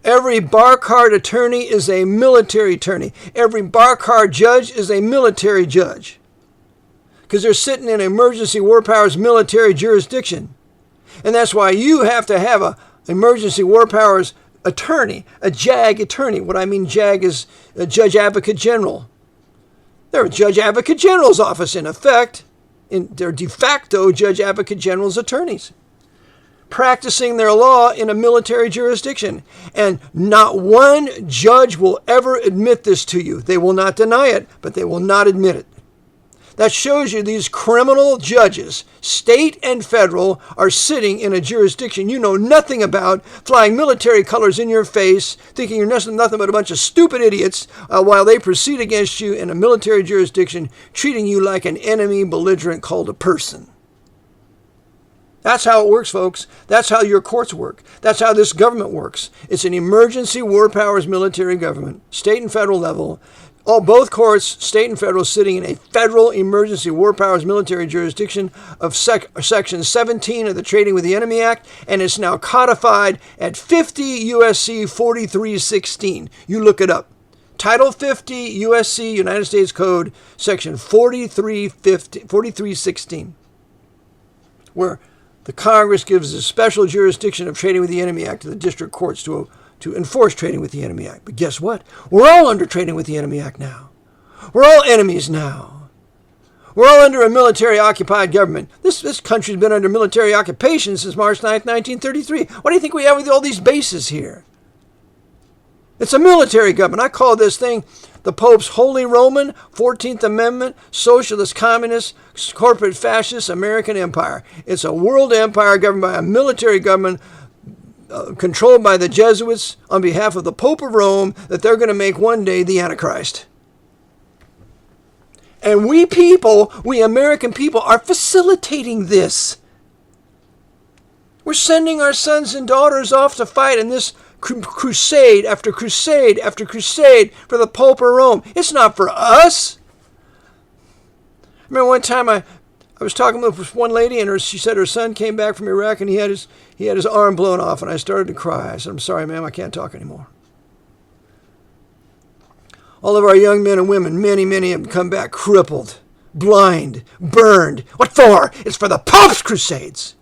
[SPEAKER 1] Every bar card attorney is a military attorney. Every bar card judge is a military judge. Because they're sitting in emergency war powers military jurisdiction. And that's why you have to have a emergency war powers attorney, a JAG attorney. What I mean JAG is a Judge Advocate General. They're a Judge Advocate General's office in effect. They're de facto Judge Advocate General's attorneys, practicing their law in a military jurisdiction. And not one judge will ever admit this to you. They will not deny it, but they will not admit it. That shows you these criminal judges, state and federal, are sitting in a jurisdiction you know nothing about, flying military colors in your face, thinking you're nothing but a bunch of stupid idiots, while they proceed against you in a military jurisdiction, treating you like an enemy belligerent called a person. That's how it works, folks. That's how your courts work. That's how this government works. It's an emergency war powers military government, state and federal level. Both courts, state and federal, sitting in a federal emergency war powers military jurisdiction of Section 17 of the Trading with the Enemy Act, and it's now codified at 50 U.S.C. 4316. You look it up. Title 50 U.S.C. United States Code, Section 4316, where the Congress gives a special jurisdiction of Trading with the Enemy Act to the district courts to to enforce Trading with the Enemy Act. But guess what? We're all under Trading with the Enemy Act now. We're all enemies now. We're all under a military-occupied government. This country's been under military occupation since March 9th, 1933. What do you think we have with all these bases here? It's a military government. I call this thing the Pope's Holy Roman, 14th Amendment, Socialist, Communist, Corporate Fascist American Empire. It's a world empire governed by a military government controlled by the Jesuits on behalf of the Pope of Rome that they're going to make one day the Antichrist. And we people, we American people, are facilitating this. We're sending our sons and daughters off to fight in this crusade after crusade after crusade for the Pope of Rome. It's not for us. I remember one time I was talking with one lady, and she said her son came back from Iraq and he had his arm blown off, and I started to cry. I said, "I'm sorry, ma'am, I can't talk anymore." All of our young men and women, many of them come back crippled, blind, burned. What for? It's for the Pope's crusades,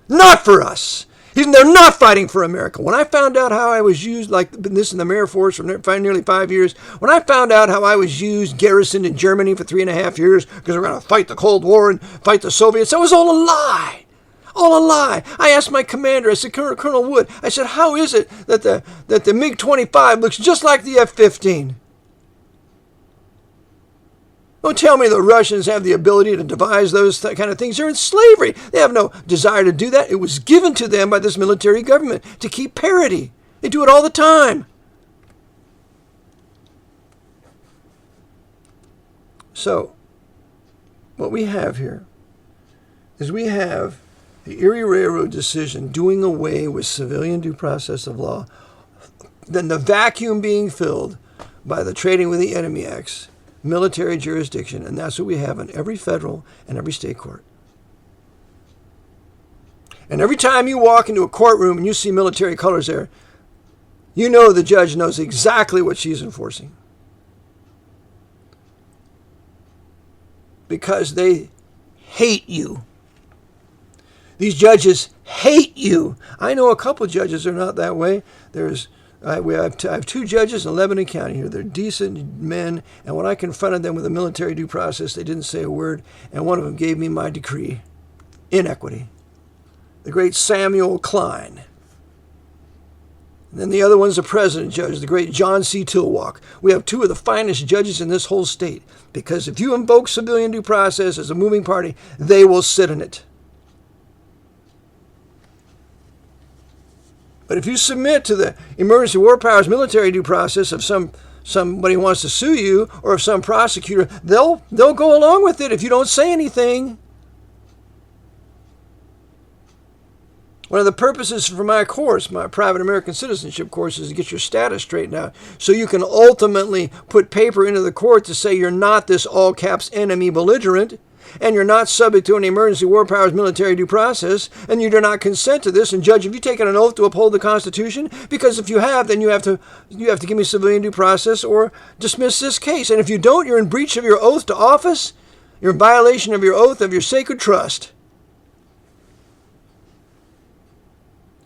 [SPEAKER 1] not for us. They're not fighting for America. When I found out how I was used, like this in the Air Force for nearly 5 years, when I found out how I was used, garrisoned in Germany for 3.5 years because we're going to fight the Cold War and fight the Soviets, that was all a lie. All a lie. I asked my commander, I said, Colonel Wood, I said, how is it that the MiG-25 looks just like the F-15? Don't tell me the Russians have the ability to devise those kind of things. They're in slavery. They have no desire to do that. It was given to them by this military government to keep parity. They do it all the time. So, what we have here is we have the Erie Railroad decision doing away with civilian due process of law, then the vacuum being filled by the Trading with the Enemy Acts, military jurisdiction, and that's what we have in every federal and every state court. And every time you walk into a courtroom and you see military colors there, you know the judge knows exactly what she's enforcing. Because they hate you. These judges hate you. I know a couple of judges are not that way. I have 2 judges in Lebanon County here. They're decent men, and when I confronted them with a military due process, they didn't say a word, and one of them gave me my decree. Inequity. The great Samuel Klein. And then the other one's the president judge, the great John C. Tilwalk. We have 2 of the finest judges in this whole state, because if you invoke civilian due process as a moving party, they will sit in it. But if you submit to the emergency war powers military due process of somebody wants to sue you, or if some prosecutor, they'll go along with it if you don't say anything. One of the purposes for my course, my private American citizenship course, is to get your status straightened out so you can ultimately put paper into the court to say you're not this all caps enemy belligerent, and you're not subject to an emergency war powers military due process, and you do not consent to this. And judge, have you taken an oath to uphold the Constitution? Because if you have, then you have to give me civilian due process or dismiss this case. And if you don't, you're in breach of your oath to office. You're in violation of your oath of your sacred trust.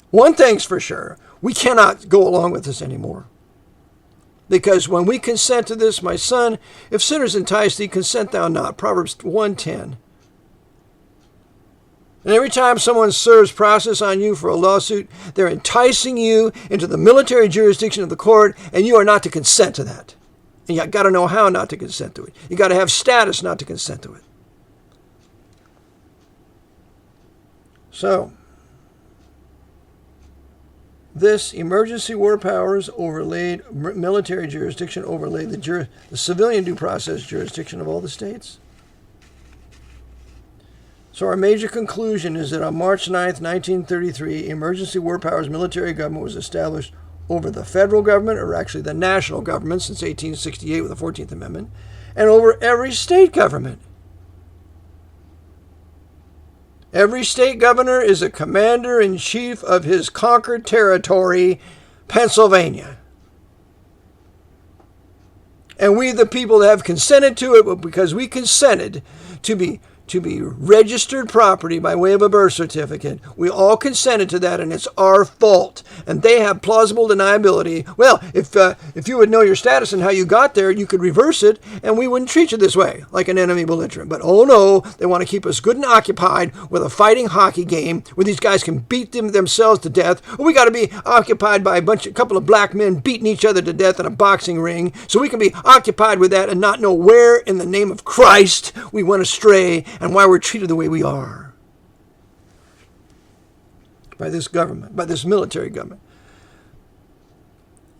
[SPEAKER 1] One thing's for sure, we cannot go along with this anymore. Because when we consent to this, my son, if sinners entice thee, consent thou not. Proverbs 1:10. And every time someone serves process on you for a lawsuit, they're enticing you into the military jurisdiction of the court, and you are not to consent to that. And you got to know how not to consent to it. You got to have status not to consent to it. So, this emergency war powers overlaid military jurisdiction, overlaid the civilian due process jurisdiction of all the states. So our major conclusion is that on March 9th, 1933, emergency war powers military government was established over the federal government, or actually the national government since 1868 with the 14th Amendment, and over every state government. Every state governor is a commander-in-chief of his conquered territory, Pennsylvania. And we, the people, have consented to it because we consented to be to be registered property by way of a birth certificate. We all consented to that, and it's our fault. And they have plausible deniability. Well, if you would know your status and how you got there, you could reverse it, and we wouldn't treat you this way, like an enemy belligerent. But oh no, they want to keep us good and occupied with a fighting hockey game where these guys can beat themselves to death. Or we got to be occupied by a couple of black men beating each other to death in a boxing ring, so we can be occupied with that and not know where in the name of Christ we went astray and why we're treated the way we are by this government, by this military government.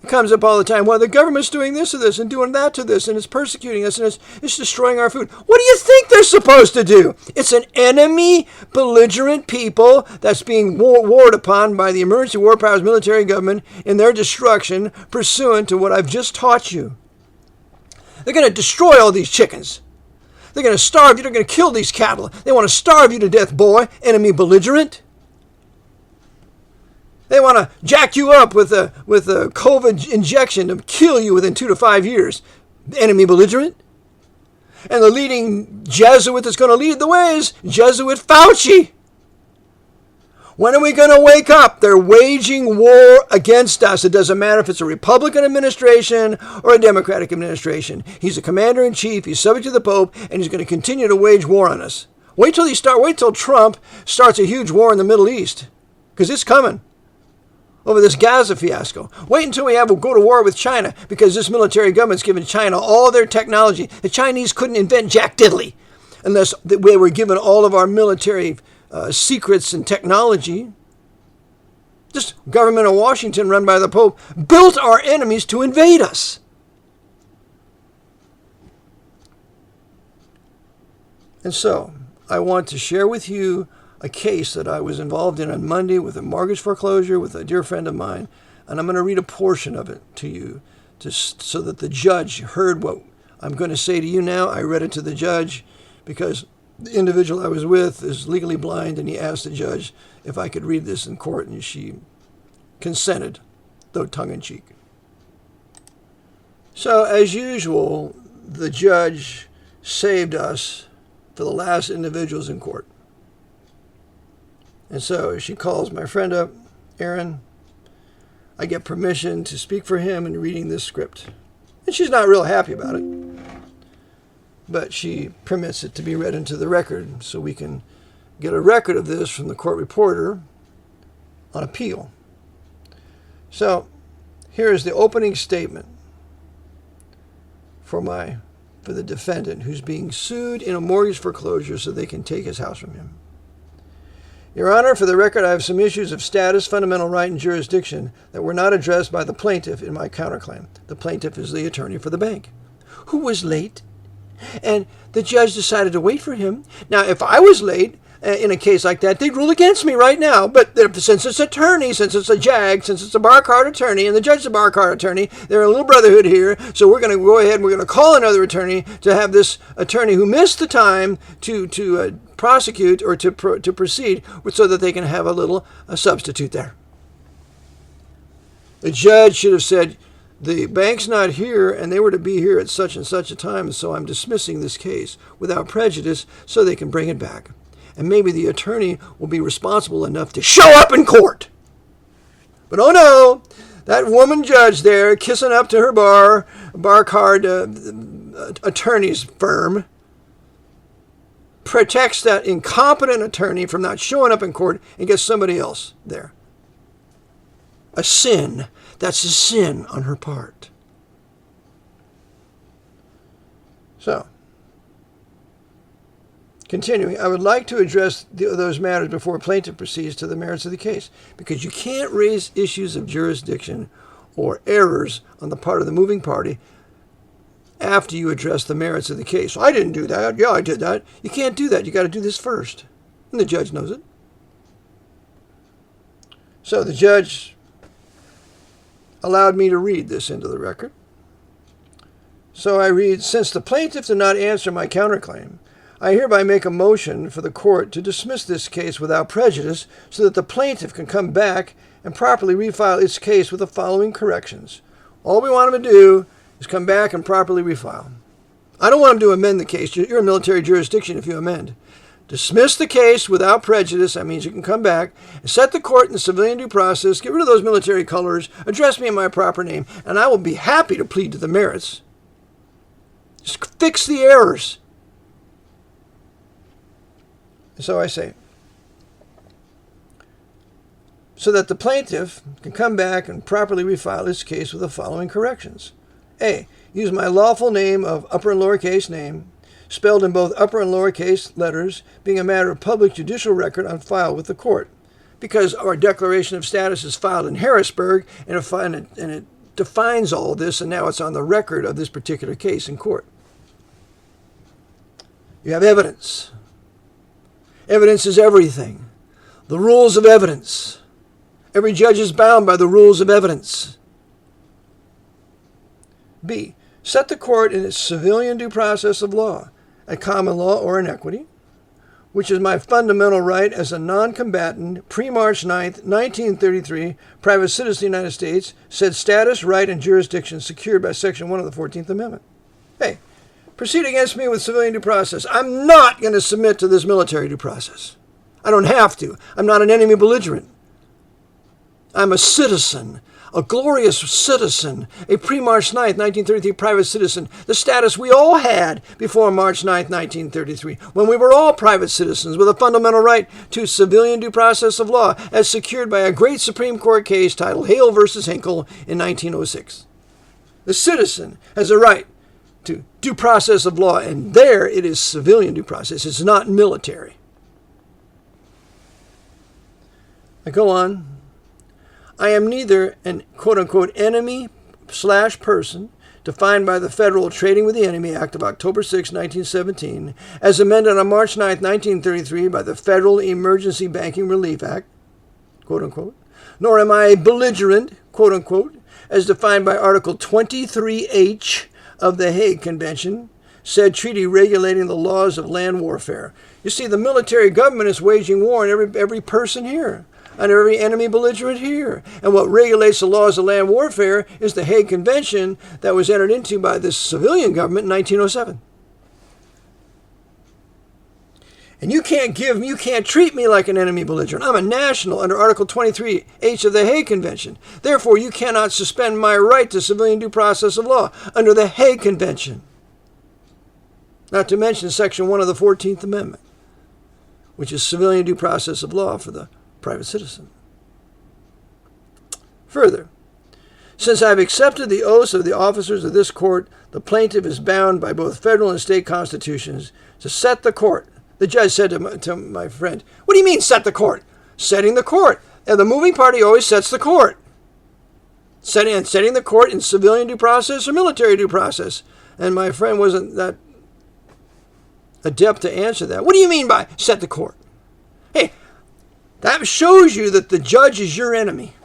[SPEAKER 1] It comes up all the time, well, the government's doing this to this and doing that to this, and it's persecuting us, and it's destroying our food. What do you think they're supposed to do? It's an enemy, belligerent people that's being warred upon by the emergency war powers military government in their destruction pursuant to what I've just taught you. They're going to destroy all these chickens. They're going to starve you. They're going to kill these cattle. They want to starve you to death, boy, enemy belligerent. They want to jack you up with a COVID injection to kill you within 2 to 5 years, enemy belligerent. And the leading Jesuit that's going to lead the way is Jesuit Fauci. When are we going to wake up? They're waging war against us. It doesn't matter if it's a Republican administration or a Democratic administration. He's a commander-in-chief. He's subject to the Pope, and he's going to continue to wage war on us. Wait till Trump starts a huge war in the Middle East, because it's coming over this Gaza fiasco. Wait until we go to war with China, because this military government's given China all their technology. The Chinese couldn't invent jack diddly unless we were given all of our military secrets and technology. This government of Washington, run by the Pope, built our enemies to invade us. And so, I want to share with you a case that I was involved in on Monday with a mortgage foreclosure with a dear friend of mine, and I'm going to read a portion of it to you so that the judge heard what I'm going to say to you now. I read it to the judge because the individual I was with is legally blind, and he asked the judge if I could read this in court, and she consented, though tongue-in-cheek. So, as usual, the judge saved us for the last individuals in court. And so she calls my friend up, Aaron. I get permission to speak for him in reading this script. And she's not real happy about it, but she permits it to be read into the record so we can get a record of this from the court reporter on appeal. So here is the opening statement for the defendant who's being sued in a mortgage foreclosure so they can take his house from him. Your Honor, for the record, I have some issues of status, fundamental right, and jurisdiction that were not addressed by the plaintiff in my counterclaim. The plaintiff is the attorney for the bank, who was late, and the judge decided to wait for him. Now, if I was late in a case like that, they'd rule against me right now. But since it's attorney, since it's a JAG, since it's a bar card attorney, and the judge's a bar card attorney, they're a little brotherhood here, so we're going to go ahead and we're going to call another attorney to have this attorney who missed the time to prosecute or to proceed so that they can have a substitute there. The judge should have said, the bank's not here and they were to be here at such and such a time, so I'm dismissing this case without prejudice so they can bring it back. And maybe the attorney will be responsible enough to show up in court. But oh no, that woman judge there kissing up to her bar card attorney's firm protects that incompetent attorney from not showing up in court and gets somebody else there. A sin. That's a sin on her part. So, continuing, I would like to address those matters before plaintiff proceeds to the merits of the case, because you can't raise issues of jurisdiction or errors on the part of the moving party after you address the merits of the case. I didn't do that. Yeah, I did that. You can't do that. You got to do this first. And the judge knows it. So the judge allowed me to read this into the record. So I read, since the plaintiff did not answer my counterclaim, I hereby make a motion for the court to dismiss this case without prejudice so that the plaintiff can come back and properly refile its case with the following corrections. All we want him to do is come back and properly refile. I don't want them to amend the case. You're a military jurisdiction if you amend. Dismiss the case without prejudice. That means you can come back and set the court in the civilian due process. Get rid of those military colors. Address me in my proper name, and I will be happy to plead to the merits. Just fix the errors. So I say, so that the plaintiff can come back and properly refile his case with the following corrections. A. Use my lawful name of upper and lowercase name, spelled in both upper and lowercase letters, being a matter of public judicial record on file with the court. Because our declaration of status is filed in Harrisburg, and it defines all this, and now it's on the record of this particular case in court. You have evidence. Evidence is everything. The rules of evidence. Every judge is bound by the rules of evidence. B. Set the court in its civilian due process of law, at common law or in equity, which is my fundamental right as a non-combatant, pre-March 9th, 1933, private citizen of the United States, said status, right, and jurisdiction secured by Section 1 of the 14th Amendment. Hey, proceed against me with civilian due process. I'm not going to submit to this military due process. I don't have to. I'm not an enemy belligerent. I'm a citizen, a glorious citizen, a pre-March 9th, 1933 private citizen, the status we all had before March 9th, 1933, when we were all private citizens with a fundamental right to civilian due process of law as secured by a great Supreme Court case titled Hale versus Hinkle in 1906. The citizen has a right to due process of law, and there it is civilian due process. It's not military. I go on. I am neither an quote-unquote enemy/person defined by the Federal Trading with the Enemy Act of October 6, 1917, as amended on March 9, 1933 by the Federal Emergency Banking Relief Act, quote-unquote, nor am I a belligerent, quote-unquote, as defined by Article 23H of the Hague Convention, said treaty regulating the laws of land warfare. You see, the military government is waging war on every person here, on every enemy belligerent here. And what regulates the laws of land warfare is the Hague Convention that was entered into by the civilian government in 1907. And you can't treat me like an enemy belligerent. I'm a national under Article 23H of the Hague Convention. Therefore, you cannot suspend my right to civilian due process of law under the Hague Convention. Not to mention Section 1 of the 14th Amendment, which is civilian due process of law for the private citizen. Further, since I've accepted the oaths of the officers of this court, the plaintiff is bound by both federal and state constitutions to set the court. The judge said to my friend, "What do you mean set the court?" Setting the court. And the moving party always sets the court. Setting the court in civilian due process or military due process. And my friend wasn't that adept to answer that. What do you mean by set the court? Hey, that shows you that the judge is your enemy.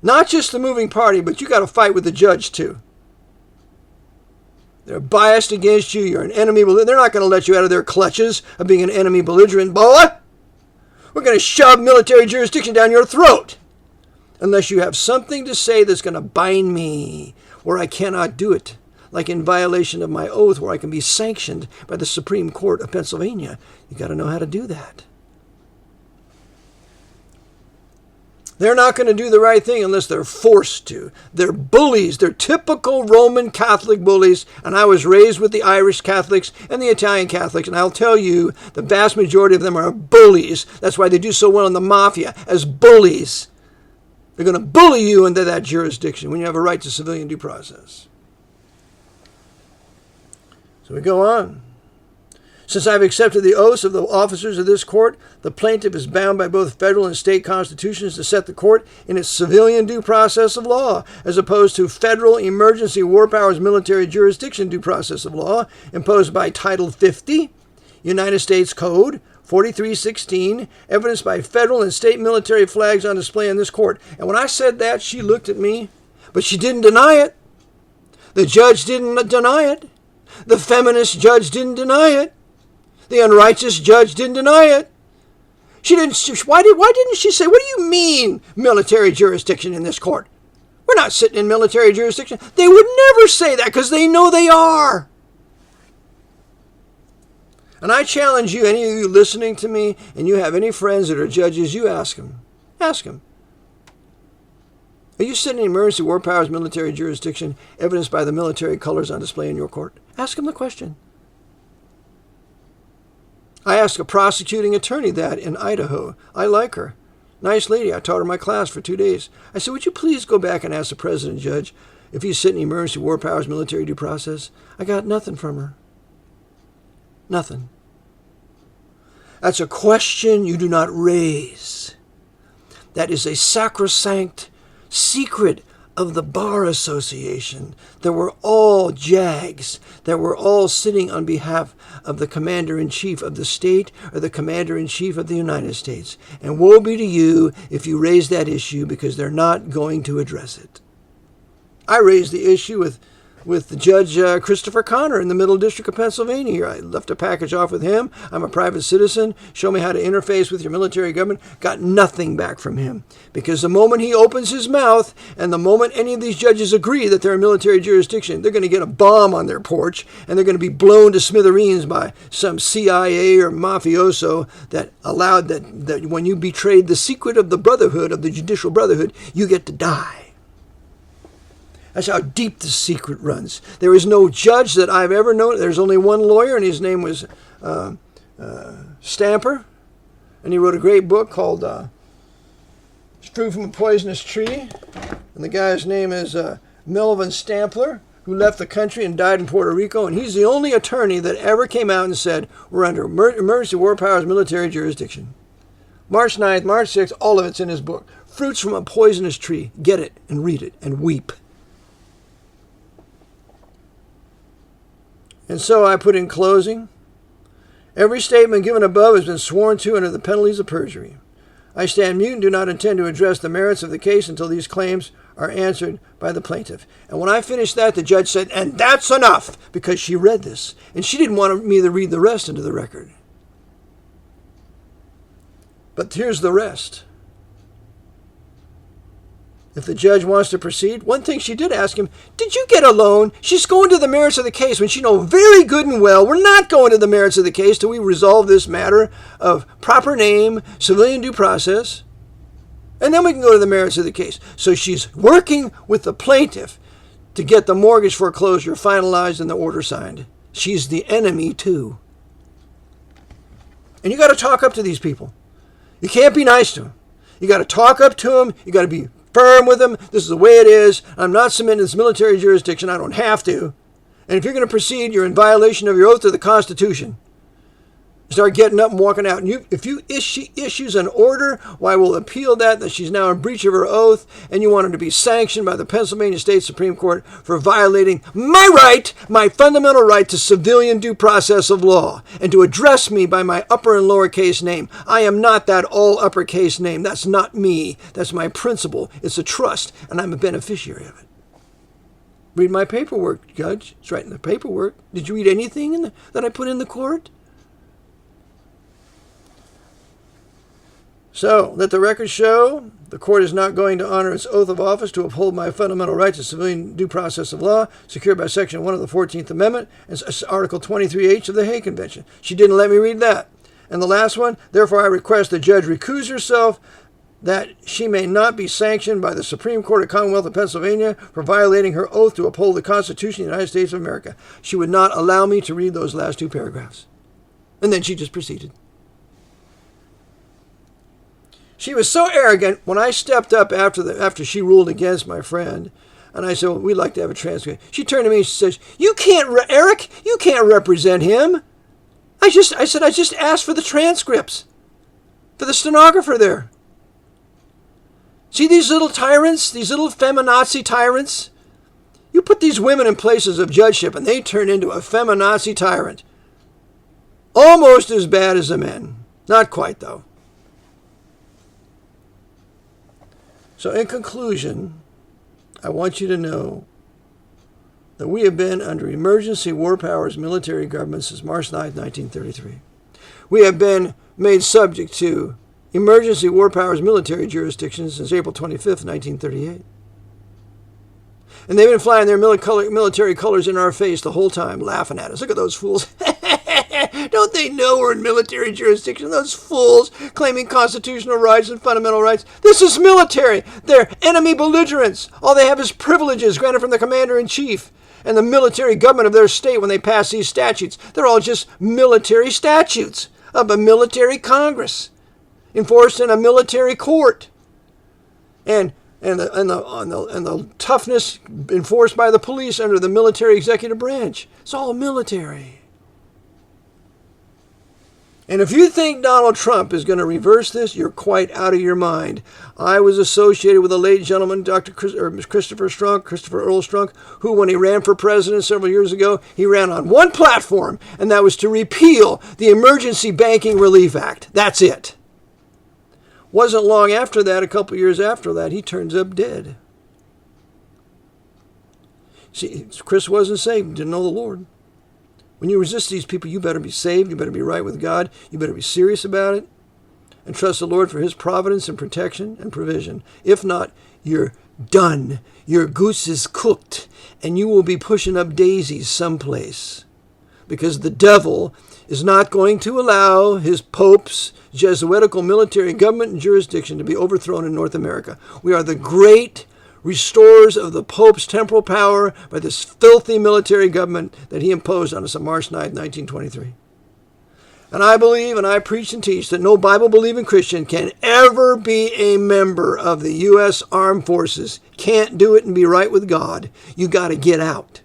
[SPEAKER 1] Not just the moving party, but you got to fight with the judge too. They're biased against you. You're an enemy. They're not going to let you out of their clutches of being an enemy belligerent. Boy, we're going to shove military jurisdiction down your throat unless you have something to say that's going to bind me where I cannot do it, like in violation of my oath where I can be sanctioned by the Supreme Court of Pennsylvania. You got to know how to do that. They're not going to do the right thing unless they're forced to. They're bullies. They're typical Roman Catholic bullies. And I was raised with the Irish Catholics and the Italian Catholics. And I'll tell you, the vast majority of them are bullies. That's why they do so well in the mafia, as bullies. They're going to bully you into that jurisdiction when you have a right to civilian due process. So we go on. Since I've accepted the oaths of the officers of this court, the plaintiff is bound by both federal and state constitutions to set the court in its civilian due process of law, as opposed to federal emergency war powers military jurisdiction due process of law imposed by Title 50, United States Code 4316, evidenced by federal and state military flags on display in this court. And when I said that, she looked at me, but she didn't deny it. The judge didn't deny it. The feminist judge didn't deny it. The unrighteous judge didn't deny it. Why didn't she say, what do you mean military jurisdiction in this court? We're not sitting in military jurisdiction. They would never say that because they know they are. And I challenge you, any of you listening to me, and you have any friends that are judges, you ask them. Ask them. Are you sitting in emergency war powers military jurisdiction evidenced by the military colors on display in your court? Ask them the question. I asked a prosecuting attorney that in Idaho. I like her. Nice lady. I taught her my class for 2 days. I said, would you please go back and ask the president judge if he's sitting in emergency war powers military due process? I got nothing from her. Nothing. That's a question you do not raise. That is a sacrosanct secret of the Bar Association, that we're all JAGs, that we're all sitting on behalf of the Commander-in-Chief of the state or the Commander-in-Chief of the United States. And woe be to you if you raise that issue, because they're not going to address it. I raised the issue with the Judge Christopher Connor in the Middle District of Pennsylvania. I left a package off with him. I'm a private citizen. Show me how to interface with your military government. Got nothing back from him. Because the moment he opens his mouth and the moment any of these judges agree that they're a military jurisdiction, they're going to get a bomb on their porch and they're going to be blown to smithereens by some CIA or mafioso that allowed that when you betrayed the secret of the brotherhood, of the judicial brotherhood, you get to die. That's how deep the secret runs. There is no judge that I've ever known. There's only one lawyer, and his name was Stamper. And he wrote a great book called Fruit from a Poisonous Tree. And the guy's name is Melvin Stampler, who left the country and died in Puerto Rico. And he's the only attorney that ever came out and said, we're under emergency war powers military jurisdiction. March 9th, March 6th, all of it's in his book. Fruits from a Poisonous Tree. Get it and read it and weep. And so I put in closing, every statement given above has been sworn to under the penalties of perjury. I stand mute and do not intend to address the merits of the case until these claims are answered by the plaintiff. And when I finished that, the judge said, and that's enough, because she read this. And she didn't want me to read the rest into the record. But here's the rest. If the judge wants to proceed, one thing she did ask him, did you get a loan? She's going to the merits of the case when she knows very good and well we're not going to the merits of the case till we resolve this matter of proper name, civilian due process, and then we can go to the merits of the case. So she's working with the plaintiff to get the mortgage foreclosure finalized and the order signed. She's the enemy too. And you got to talk up to these people. You can't be nice to them. You got to talk up to them. You got to be firm with them. This is the way it is. I'm not submitting to this military jurisdiction. I don't have to. And if you're going to proceed, you're in violation of your oath to the Constitution. Start getting up and walking out. And if she issues an order, why we'll appeal that she's now in breach of her oath, and you want her to be sanctioned by the Pennsylvania State Supreme Court for violating my right, my fundamental right to civilian due process of law, and to address me by my upper and lowercase name. I am not that all uppercase name. That's not me. That's my principle. It's a trust, and I'm a beneficiary of it. Read my paperwork, Judge. It's right in the paperwork. Did you read anything that I put in the court? So, let the record show the court is not going to honor its oath of office to uphold my fundamental right to civilian due process of law, secured by Section 1 of the 14th Amendment and Article 23H of the Hague Convention. She didn't let me read that. And the last one, therefore I request the judge recuse herself, that she may not be sanctioned by the Supreme Court of the Commonwealth of Pennsylvania for violating her oath to uphold the Constitution of the United States of America. She would not allow me to read those last two paragraphs. And then she just proceeded. She was so arrogant when I stepped up after she ruled against my friend, and I said, well, we'd like to have a transcript. She turned to me and she says, Eric, you can't represent him. I said, I just asked for the transcripts, for the stenographer there. See these little tyrants, these little feminazi tyrants? You put these women in places of judgeship and they turn into a feminazi tyrant. Almost as bad as the men. Not quite, though. So in conclusion, I want you to know that we have been under emergency war powers military government since March 9, 1933. We have been made subject to emergency war powers military jurisdictions since April 25th, 1938. And they've been flying their military colors in our face the whole time, laughing at us. Look at those fools. Don't they know we're in military jurisdiction? Those fools claiming constitutional rights and fundamental rights. This is military. They're enemy belligerents. All they have is privileges granted from the commander-in-chief and the military government of their state when they pass these statutes. They're all just military statutes of a military Congress enforced in a military court. And the toughness enforced by the police under the military executive branch. It's all military. And if you think Donald Trump is going to reverse this, you're quite out of your mind. I was associated with a late gentleman, Christopher Earl Strunk, who, when he ran for president several years ago, he ran on one platform, and that was to repeal the Emergency Banking Relief Act. That's it. Wasn't long after that, a couple years after that, he turns up dead. See, Chris wasn't saved, didn't know the Lord. When you resist these people, you better be saved, you better be right with God, you better be serious about it, and trust the Lord for his providence and protection and provision. If not, you're done. Your goose is cooked, and you will be pushing up daisies someplace. Because the devil is not going to allow his Pope's Jesuitical military government and jurisdiction to be overthrown in North America. We are the great restorers of the Pope's temporal power by this filthy military government that he imposed on us on March 9th, 1923. And I believe and I preach and teach that no Bible-believing Christian can ever be a member of the U.S. Armed Forces. Can't do it and be right with God. You got to get out.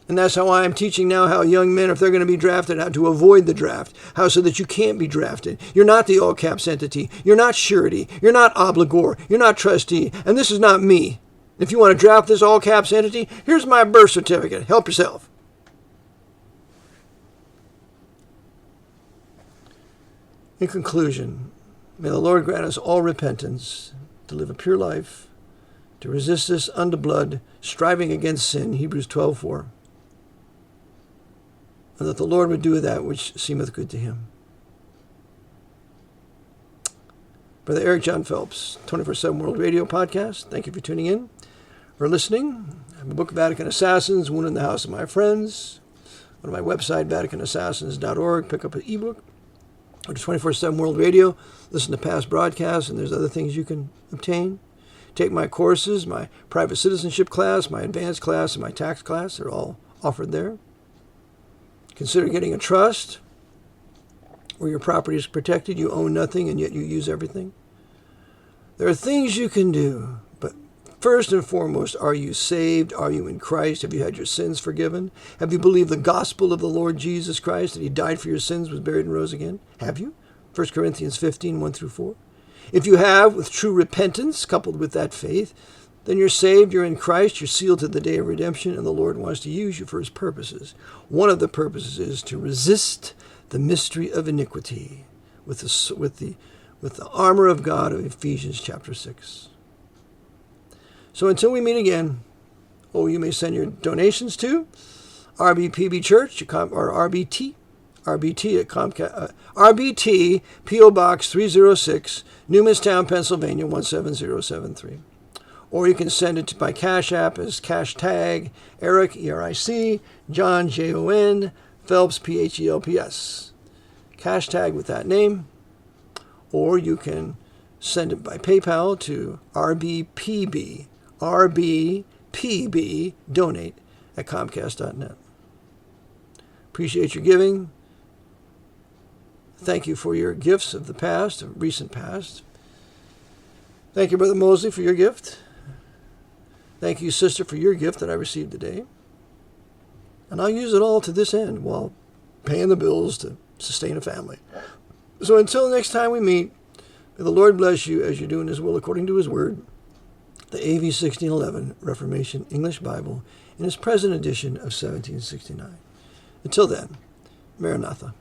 [SPEAKER 1] And that's how I'm teaching now how young men, if they're going to be drafted, how to avoid the draft. How so that you can't be drafted. You're not the all-caps entity. You're not surety. You're not obligor. You're not trustee. And this is not me. If you want to draft this all-caps entity, here's my birth certificate. Help yourself. In conclusion, may the Lord grant us all repentance, to live a pure life, to resist this unto blood, striving against sin, Hebrews 12:4. And that the Lord would do that which seemeth good to him. Brother Eric John Phelps, 24/7 World Radio Podcast. Thank you for tuning in, for listening. I have a book, Vatican Assassins, Wounded in the House of My Friends. Go to my website, vaticanassassins.org. Pick up an ebook. Go to 24/7 World Radio. Listen to past broadcasts, and there's other things you can obtain. Take my courses, my private citizenship class, my advanced class, and my tax class. They're all offered there. Consider getting a trust where your property is protected. You own nothing, and yet you use everything. There are things you can do, but first and foremost, are you saved? Are you in Christ? Have you had your sins forgiven? Have you believed the gospel of the Lord Jesus Christ, that he died for your sins, was buried, and rose again? Have you? 1 Corinthians 15, 1-4. If you have, with true repentance, coupled with that faith, then you're saved, you're in Christ, you're sealed to the day of redemption, and the Lord wants to use you for his purposes. One of the purposes is to resist the mystery of iniquity with the armor of God of Ephesians chapter 6. So until we meet again, you may send your donations to rbpbchurch or RBT at Comcast, RBT, P.O. Box 306, Newmanstown, Pennsylvania 17073. Or you can send it by Cash App as #, Eric, ERIC, John, JON, Phelps, PHELPS. #, with that name. Or you can send it by PayPal to rbpb, donate at Comcast.net. Appreciate your giving. Thank you for your gifts of the past, of recent past. Thank you, Brother Mosley, for your gift. Thank you, sister, for your gift that I received today. And I'll use it all to this end while paying the bills to sustain a family. So until next time we meet, may the Lord bless you as you're doing his will according to his word. The AV 1611 Reformation English Bible in its present edition of 1769. Until then, Maranatha.